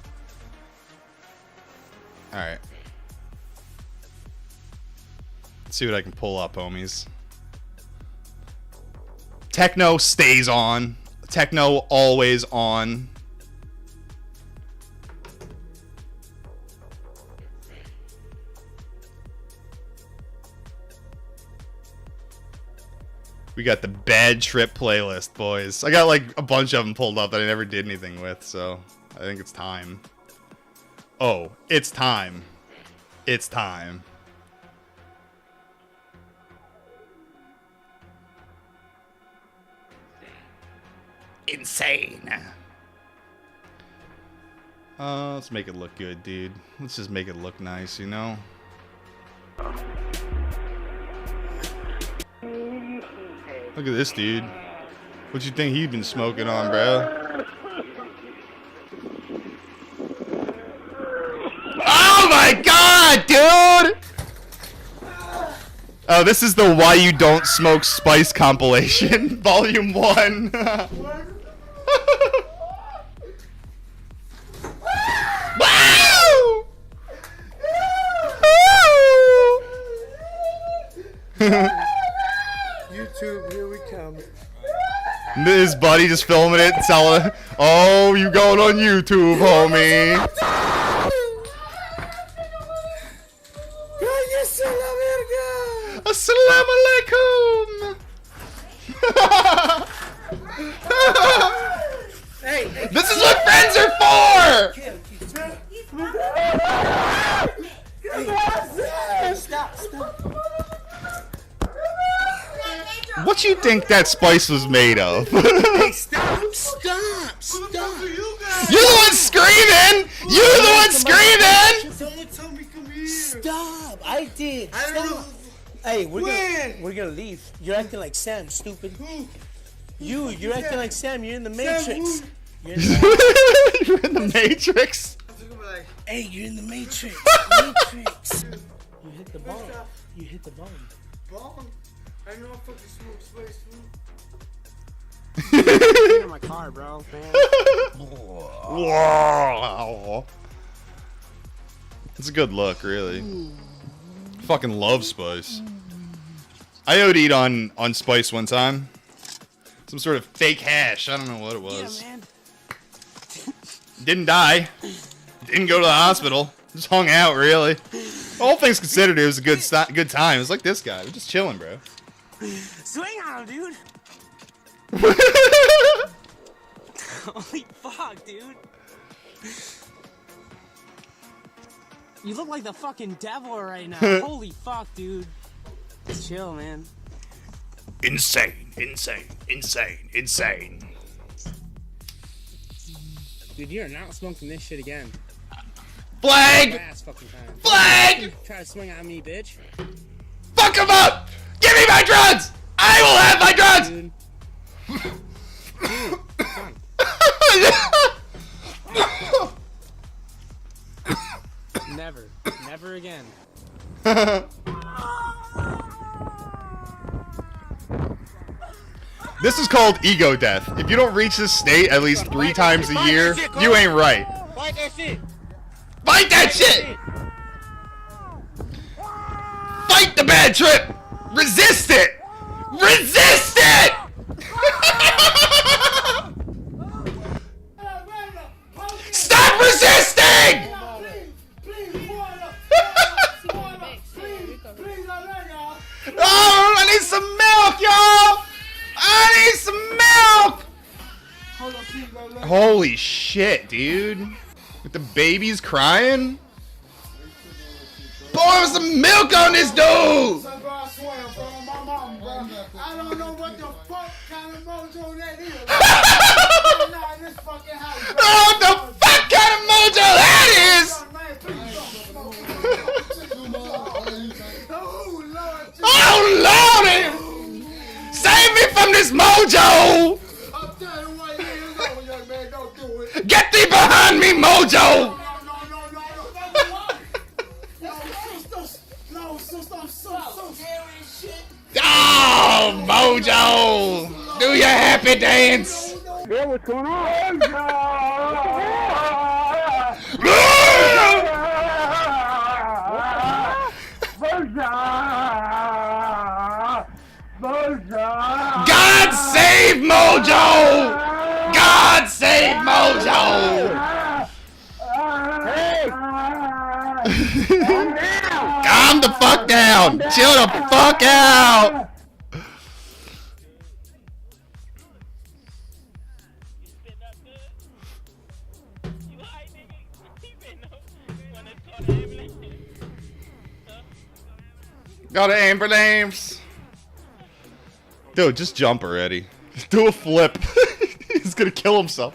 Alright. Let's see what I can pull up, homies. Techno stays on. Techno always on. We got the bad trip playlist, boys. I got like a bunch of them pulled up that I never did anything with, so I think it's time. Oh, it's time. It's time. Insane. Let's make it look good, dude. Let's just make it look nice, you know? Look at this dude. What you think he'd been smoking on, bro? Oh my god, dude! Oh, this is the Why You Don't Smoke Spice compilation, Volume 1. YouTube, here we come. His buddy just filming it, telling, "Oh, you going on YouTube, homie." Assalamu alaikum. Hey, This is what friends are for. stop, stop. What you think that spice was made of? Hey, stop, stop, stop. You're the one screaming! You're the one screaming! Someone tell me come here. Stop! I did. I don't know. Hey, When? we're gonna leave. You're acting like Sam, stupid. Who? You're acting like Sam. You're in the Matrix. who? You're in the, You're in the Matrix. hey, you're in the Matrix. Matrix. You hit the bomb. You hit the bomb. Bong. I know I fucking smoke spice In my car, bro. Man. Wow. It's a good look, really. Fucking love spice. I OD'd on spice one time. Some sort of fake hash. I don't know what it was. Yeah, man. Didn't die. Didn't go to the hospital. Just hung out, really. All things considered, it was a good time. It was like this guy. We're just chilling, bro. Swing on him, dude. Holy fuck, dude. You look like the fucking devil right now. Holy fuck, dude. Just chill, man. Insane, insane, insane, insane. Dude, you're not smoking this shit again. Flag! Last fucking time. Flag! Try to swing on me, bitch. Fuck him up! Give me my drugs! I will have my drugs! Dude. Dude, never. Never again. This is called ego death. If you don't reach this state at least 3 times a year, you ain't right. Fight that shit! Fight that shit! Fight the bad trip! Resist it! Resist it! Stop resisting! Oh, I need some milk, y'all! I need some milk! Holy shit, dude. With the babies crying? Pour some milk on this dude! I don't know what the fuck kind of mojo that is. Not in this fucking house. Oh, what the fuck kind of mojo that is? Oh, Lordy! Save me from this mojo! I'm telling you what it is, no, young man, don't do it. Get thee behind me, mojo! Oh, mojo! Do your happy dance! Yeah, what's going on? God save Mojo! God save Mojo! Hey! Calm the fuck down! Chill the fuck out! Got an ambulance. Dude, just jump already. Do a flip. He's gonna kill himself.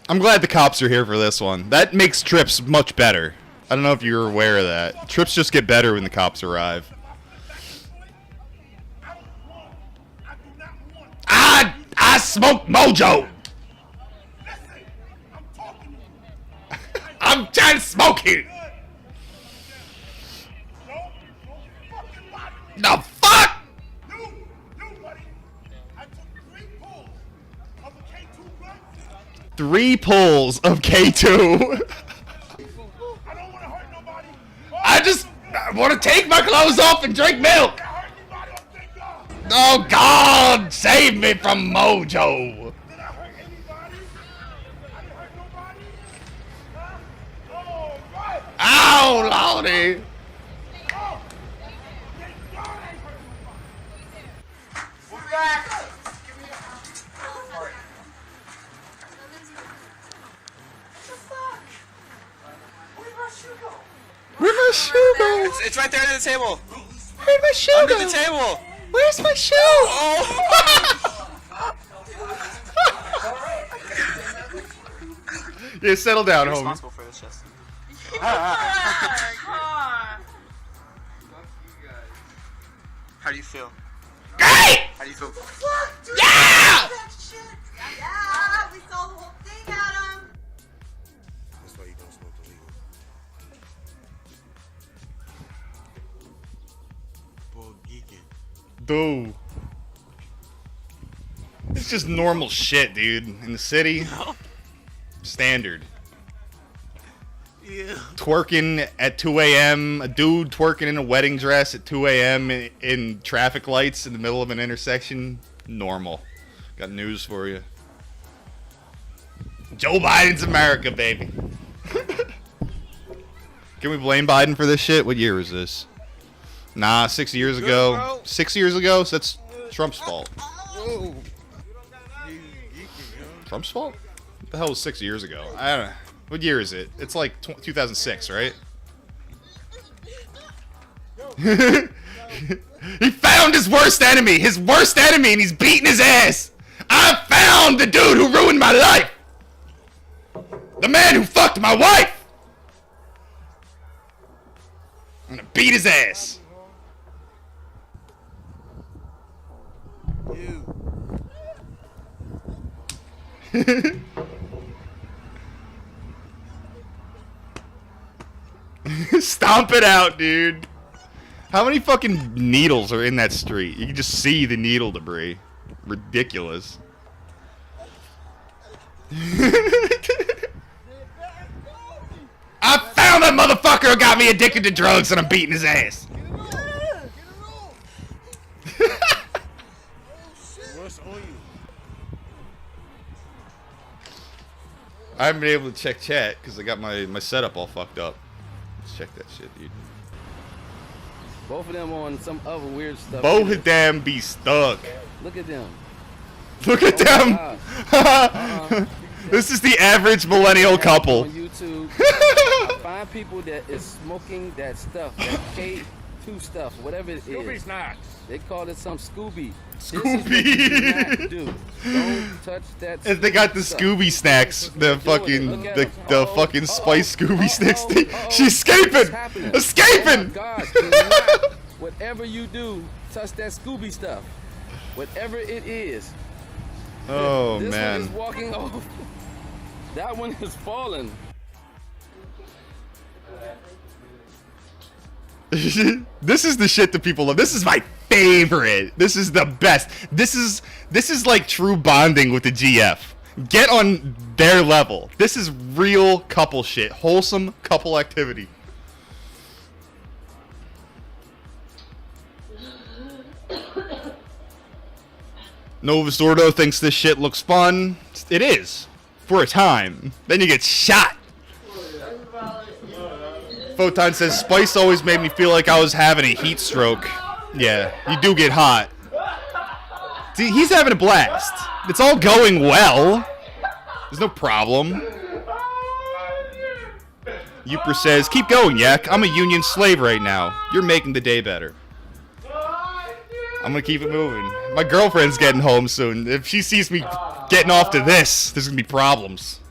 I'm glad the cops are here for this one. That makes trips much better. I don't know if you're aware of that. Trips just get better when the cops arrive. I smoke mojo! I'm trying to smoke here! The fuck? 3 pulls of K2. I just want to take my clothes off and drink milk. Oh God, save me from Mojo. Ow, Lordy. Where'd my shoe go? It's right there under the table. Where'd my shoe Under go? the table. Where's my shoe? Oh. Yeah, settle down, You're homie. responsible for this, Jess. How do you feel? Great! How do you feel? Yeah! Yeah, we saw the whole thing, Adam. That's why you don't smoke illegal. Dude. It's just normal shit, dude. In the city. Standard. Yeah. Twerking at 2 a.m. A dude twerking in a wedding dress at 2 a.m. in traffic lights in the middle of an intersection. Normal. Got news for you. Joe Biden's America, baby. Can we blame Biden for this shit? What year is this? Nah, 6 years ago. bro. 6 years ago? So that's Trump's fault. Whoa. Trump's fault? What the hell was 6 years ago? I don't know. What year is it? It's like 2006, right? He found his worst enemy, and he's beating his ass. I found the dude who ruined my life. The man who fucked my wife. I'm gonna beat his ass. Stomp it out, dude. How many fucking needles are in that street? You can just see the needle debris. Ridiculous. I found that motherfucker who got me addicted to drugs and I'm beating his ass. What's on you? I haven't been able to check chat because I got my setup all fucked up. Let's check that shit, dude. Both of them on some other weird stuff. Both of them be stuck. Look at them. Look at Oh my them. This is the average millennial couple. On YouTube, I find people that is smoking that stuff, that K2 stuff, whatever it is. Scooby snacks. They call it some Scooby. Scooby. This is what you do not do. Don't touch that. And they got the stuff. Scooby snacks, the fucking Look at the 'em. fucking spice Scooby snacks. Uh-oh. She's escaping, What's happening? Oh escaping. my God, do not, whatever you do, touch that Scooby stuff. Whatever it is. Oh This one man. is walking off. That one is falling. This is the shit that people love. This is my favorite. This is the best. This is like true bonding with the GF. Get on their level. This is real couple shit. Wholesome couple activity. Nova Sordo thinks this shit looks fun. It is. For a time. Then you get shot. Photon says, Spice always made me feel like I was having a heat stroke. Yeah, you do get hot. See, he's having a blast. It's all going well. There's no problem. Youper says, keep going, Yak. I'm a union slave right now. You're making the day better. I'm gonna keep it moving. My girlfriend's getting home soon. If she sees me getting off to this, there's gonna be problems.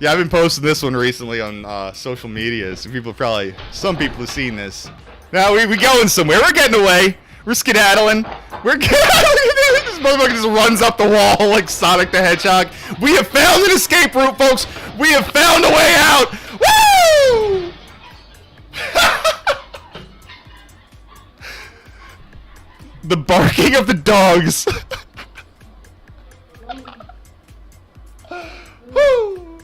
Yeah, I've been posting this one recently on social media, so some people have seen this. Now we going somewhere. We're getting away. We're skedaddling. This motherfucker just runs up the wall like Sonic the Hedgehog. We have found an escape route, folks. We have found a way out. Woo! The barking of the dogs. Woo!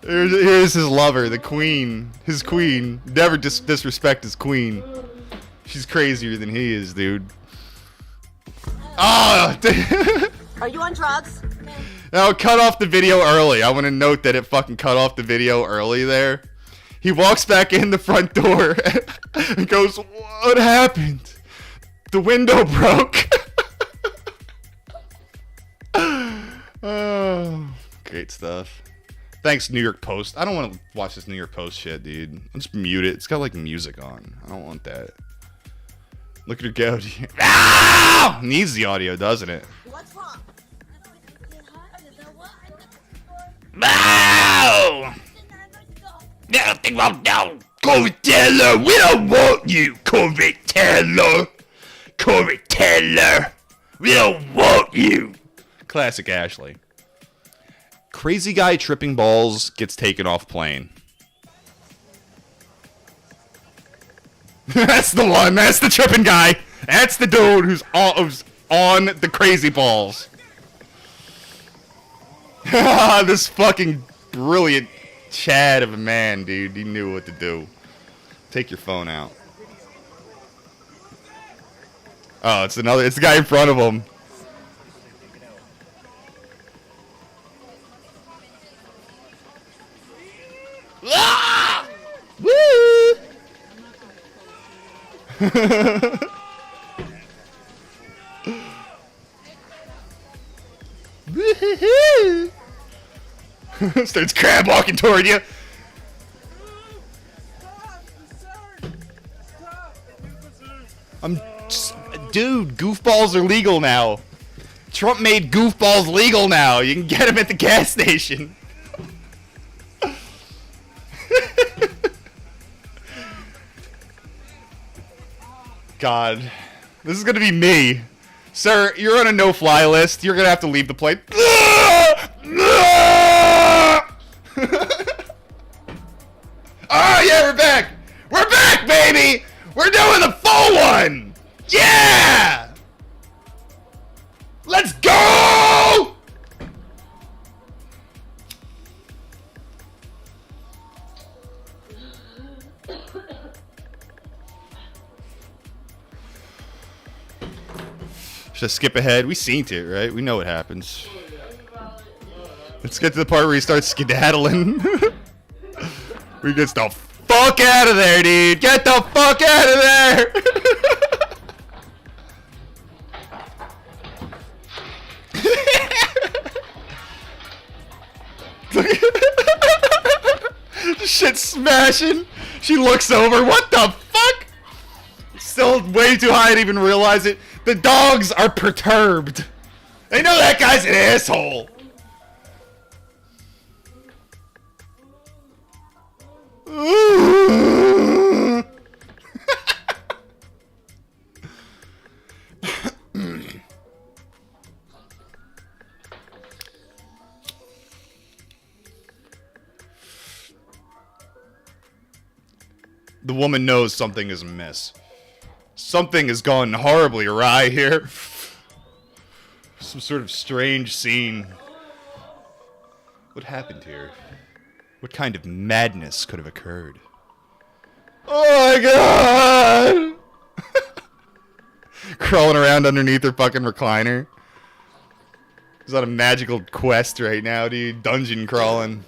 Here's his lover, the queen. His queen. Never disrespect his queen. She's crazier than he is, dude. Oh! Are you on drugs? Now, cut off the video early. I want to note that it fucking cut off the video early there. He walks back in the front door and goes, what happened? The window broke. Oh, great stuff. Thanks, New York Post. I don't want to watch this New York Post shit, dude. Let's mute it. It's got like music on. I don't want that. Look at her go. Ah! Needs the audio, doesn't it? What's wrong? No! Nothing wrong now. Corey Taylor, we don't want you, Corey Taylor. Corey Taylor, we don't want you. Classic Ashley. Crazy guy tripping balls gets taken off plane. That's the one. That's the tripping guy. That's the dude who's on the crazy balls. This fucking brilliant Chad of a man, dude. He knew what to do. Take your phone out. Oh, it's the guy in front of him. Ah! Woo! Starts crab walking toward you. Dude, goofballs are legal now. Trump made goofballs legal now. You can get them at the gas station. God, this is gonna be me. Sir, you're on a no-fly list. You're gonna have to leave the plane. Oh, yeah, we're back! We're back, baby! We're doing the full one! Yeah! Let's go! Should I skip ahead? We seen it, right? We know what happens. Let's get to the part where he starts skedaddling. We gets the fuck out of there, dude! Get the fuck out of there! Shit smashing. She looks over. What the fuck? Still way too high to even realize it. The dogs are perturbed. They know that guy's an asshole. The woman knows something is amiss. Something has gone horribly awry here. Some sort of strange scene. What happened here? What kind of madness could have occurred? Oh my god! Crawling around underneath her fucking recliner. He's on a magical quest right now, dude. Dungeon crawling.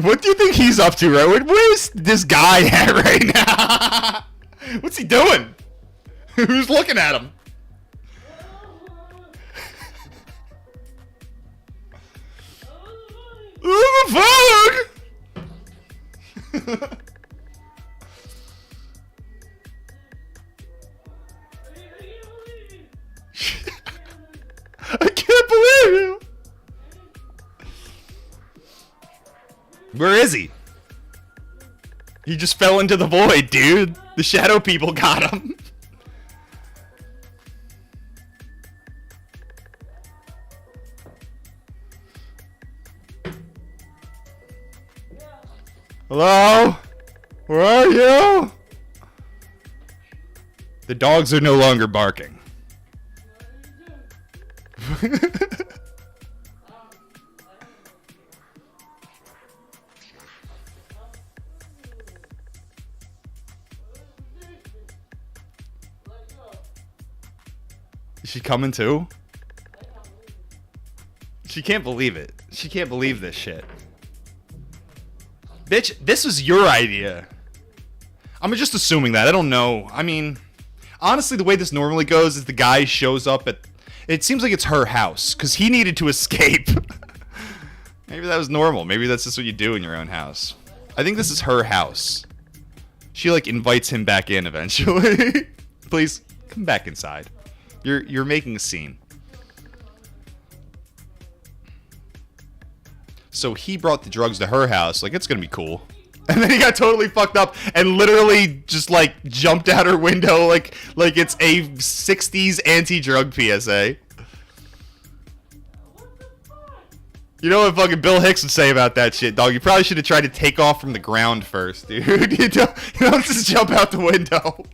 What do you think he's up to, right? Where's this guy at right now? What's he doing? Who's looking at him? Who the fuck? I can't believe you. Where is he? He just fell into the void, dude. The shadow people got him. Hello? Where are you? The dogs are no longer barking. Is she coming too? She can't believe it. She can't believe this shit. Bitch, this was your idea. I'm just assuming that. I don't know. I mean, honestly, the way this normally goes is the guy shows up at... It seems like it's her house, because he needed to escape. Maybe that was normal. Maybe that's just what you do in your own house. I think this is her house. She, like, invites him back in eventually. Please, come back inside. You're making a scene. So he brought the drugs to her house. Like, it's gonna be cool. And then he got totally fucked up and literally just like jumped out her window like it's a 60s anti-drug PSA. You know what fucking Bill Hicks would say about that shit, dog? You probably should have tried to take off from the ground first, dude. You don't just jump out the window.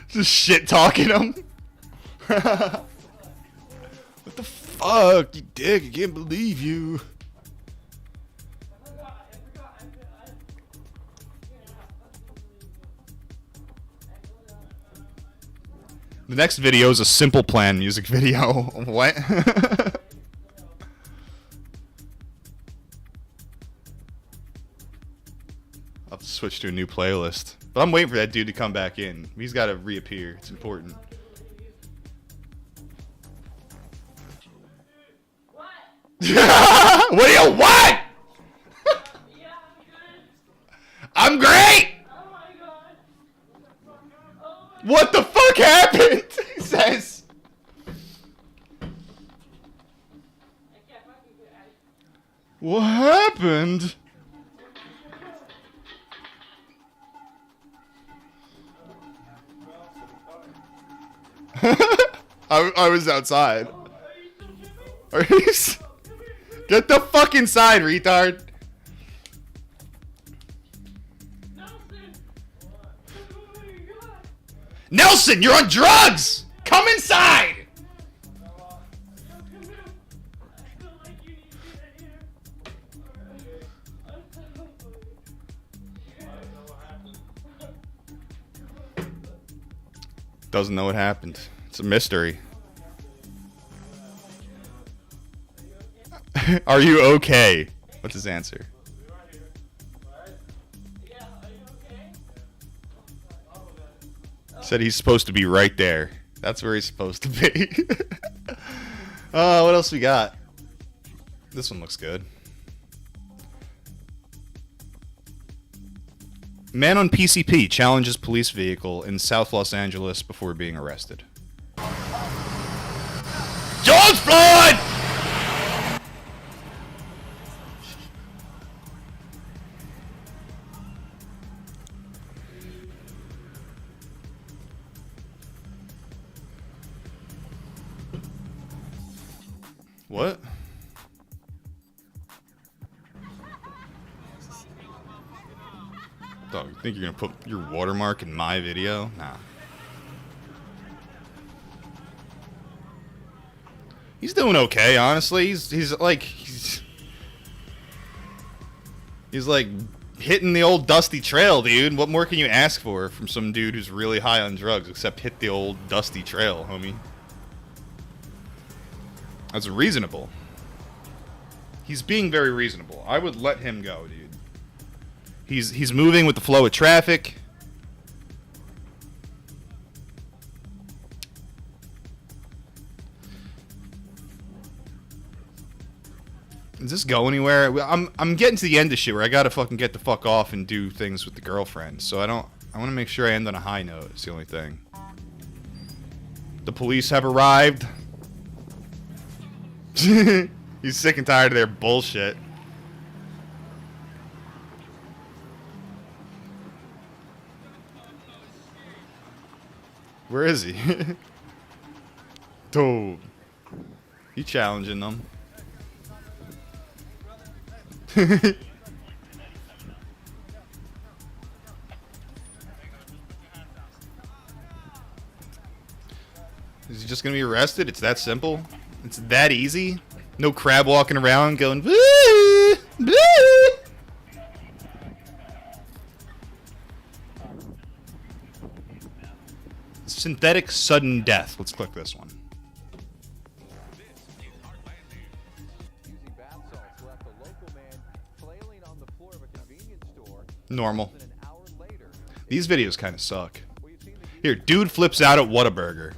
Just shit talking him. What the fuck, you dick? I can't believe you. The next video is a Simple Plan music video. What? I'll have to switch to a new playlist. But I'm waiting for that dude to come back in. He's got to reappear. It's important. What do you want? I'm great. What the fuck happened? He says. What happened? I was outside. Are you Get the fuck inside, retard. Nelson, you're on drugs! Come inside! Doesn't know what happened. It's a mystery. Are you okay? What's his answer? Said he's supposed to be right there. That's where he's supposed to be. What else we got? This one looks good. Man on PCP challenges police vehicle in South Los Angeles before being arrested. George Floyd! What? Dog, you think you're gonna put your watermark in my video? Nah. He's doing okay, honestly. He's like hitting the old dusty trail, dude. What more can you ask for from some dude who's really high on drugs except hit the old dusty trail, homie? That's reasonable. He's being very reasonable. I would let him go, dude. He's moving with the flow of traffic. Does this go anywhere? I'm getting to the end of shit where I gotta fucking get the fuck off and do things with the girlfriend. So I want to make sure I end on a high note. It's the only thing. The police have arrived. He's sick and tired of their bullshit. Where is he? Dude. He challenging them. Is he just gonna be arrested? It's that simple? It's that easy? No crab walking around going, woo, woo. Synthetic sudden death. Let's click this one. Normal. These videos kind of suck. Here, dude flips out at Whataburger.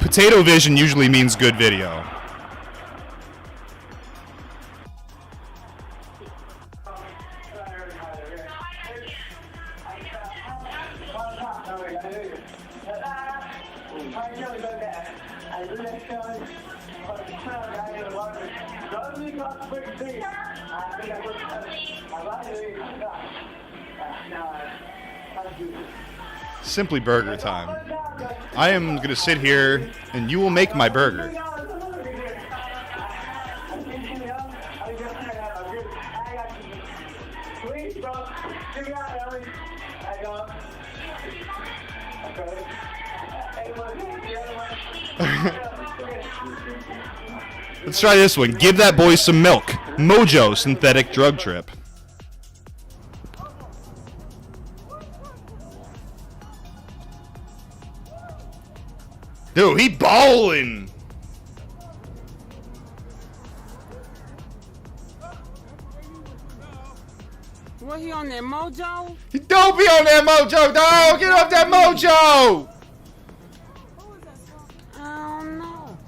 Potato vision usually means good video. Simply burger time. I am gonna sit here and you will make my burger. Let's try this one. Give that boy some milk. Mojo synthetic drug trip. Dude, he ballin'. What, he on that mojo? Don't be on that mojo, dog. Get off that mojo. I don't know.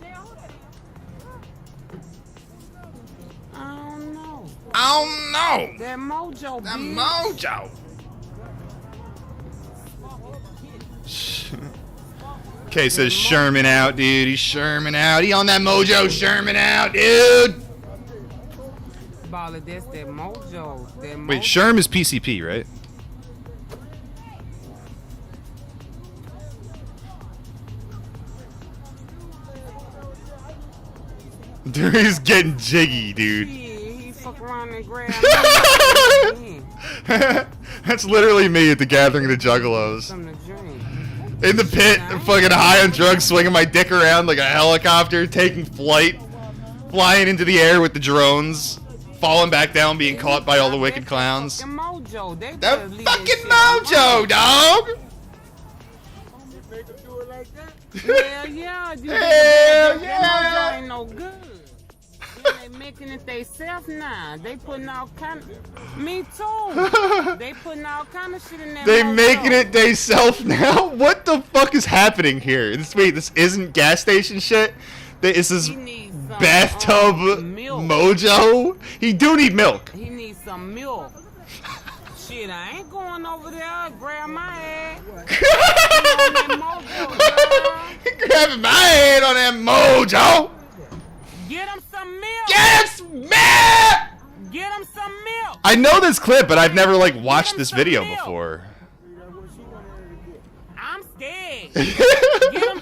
I don't know. I don't know. That mojo, That bitch. mojo. Okay, says Sherman out, dude. He's Sherman out. He on that mojo, Sherman out, dude. Baller, that's that mojo. That mojo. Wait, Sherm is PCP, right? Dude, he's getting jiggy, dude. He fuck around and grab me. That's literally me at the gathering of the Juggalos. Something to drink. In the pit, I'm fucking high on drugs, swinging my dick around like a helicopter, taking flight, flying into the air with the drones, falling back down, being caught by all the wicked clowns. Fucking mojo. They That better leave fucking shit mojo, dog! Hell yeah, dude. Hell That yeah. mojo ain't no good. Yeah, they making it they self now. They putting all kind of... Me too. They putting all kind of shit in that They mojo. making it they self now? What the fuck is happening here? Wait, this isn't gas station shit? This is He needs some, bathtub milk. mojo? He do need milk. He needs some milk. Shit, I ain't going over there. Grab my ass. Grabbing my head on that mojo. Get him some milk. Yes, man! Get him some milk. I know this clip, but I've never like watched him this some video milk. before. I'm scared. Get him.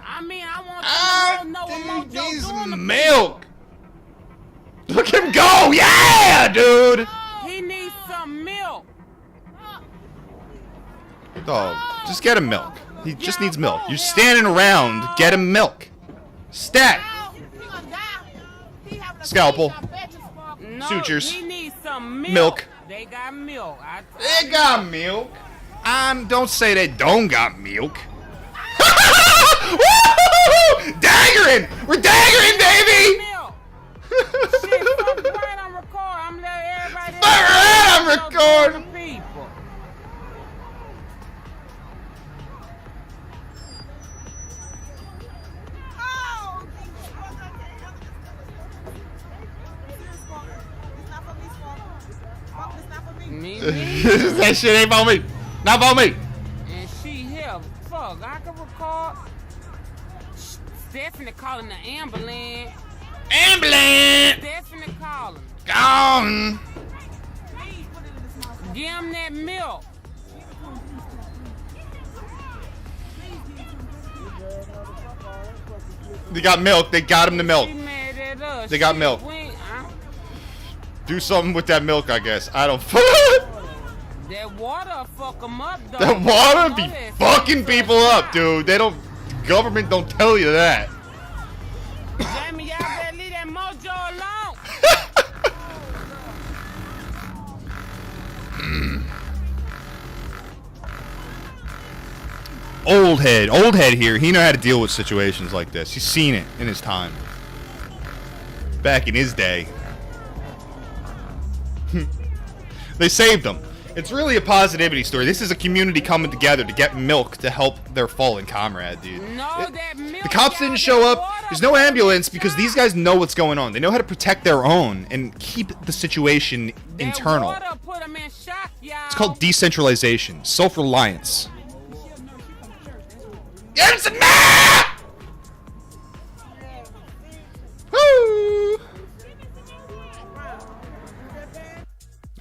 I mean, I want to know what Mojo Needs doing. to milk. Look him go! Yeah, dude. people. He needs some milk. Dog, just get him milk. He just needs milk. You're standing around. Get him milk. Stat. Scalpel. No, Sutures. He needs some milk. Milk. They got milk. They got milk. Don't say they don't got milk. Woo! Daggering! We're daggering, baby! Milk. Shit, fuck right, I'm recording. I'm letting everybody. Fuck right, I'm know recording. the people. Me. That shit ain't about me. Not about me. And she here. Fuck, I can record. Stephanie calling the ambulance. Ambulance. Stephanie calling. Gone. Give him that milk. They got milk. They got him the milk. She mad at us. They got Shit, milk. I Do something with that milk, I guess. I don't. That water fuck them up, though. That water You be know that fucking shit. people up, dude. They don't. Government don't tell you that. Jamie, y'all better leave that mojo alone. Old head here. He know how to deal with situations like this. He's seen it in his time. Back in his day. They saved him. It's really a positivity story. This is a community coming together to get milk to help their fallen comrade, dude. No, that milk, The cops y'all, didn't show that up. water There's no put 'em in ambulance because shock. these guys know what's going on. They know how to protect their own and keep the situation That internal. water put 'em in shock, y'all. It's called decentralization, self-reliance. Yes, man! Woo!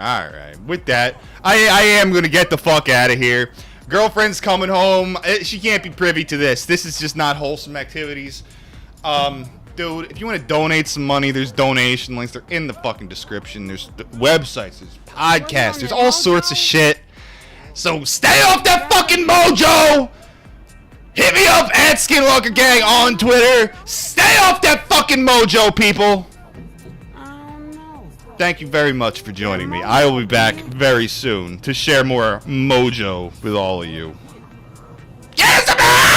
Alright, with that, I am gonna get the fuck out of here. Girlfriend's coming home. She can't be privy to this. This is just not wholesome activities. Dude, if you want to donate some money, there's donation links. They're in the fucking description. There's websites, there's podcasts, there's all sorts of shit. So stay off that fucking mojo! Hit me up at Skinwalker Gang on Twitter. Stay off that fucking mojo, people! I don't know. Thank you very much for joining me. I will be back very soon to share more mojo with all of you.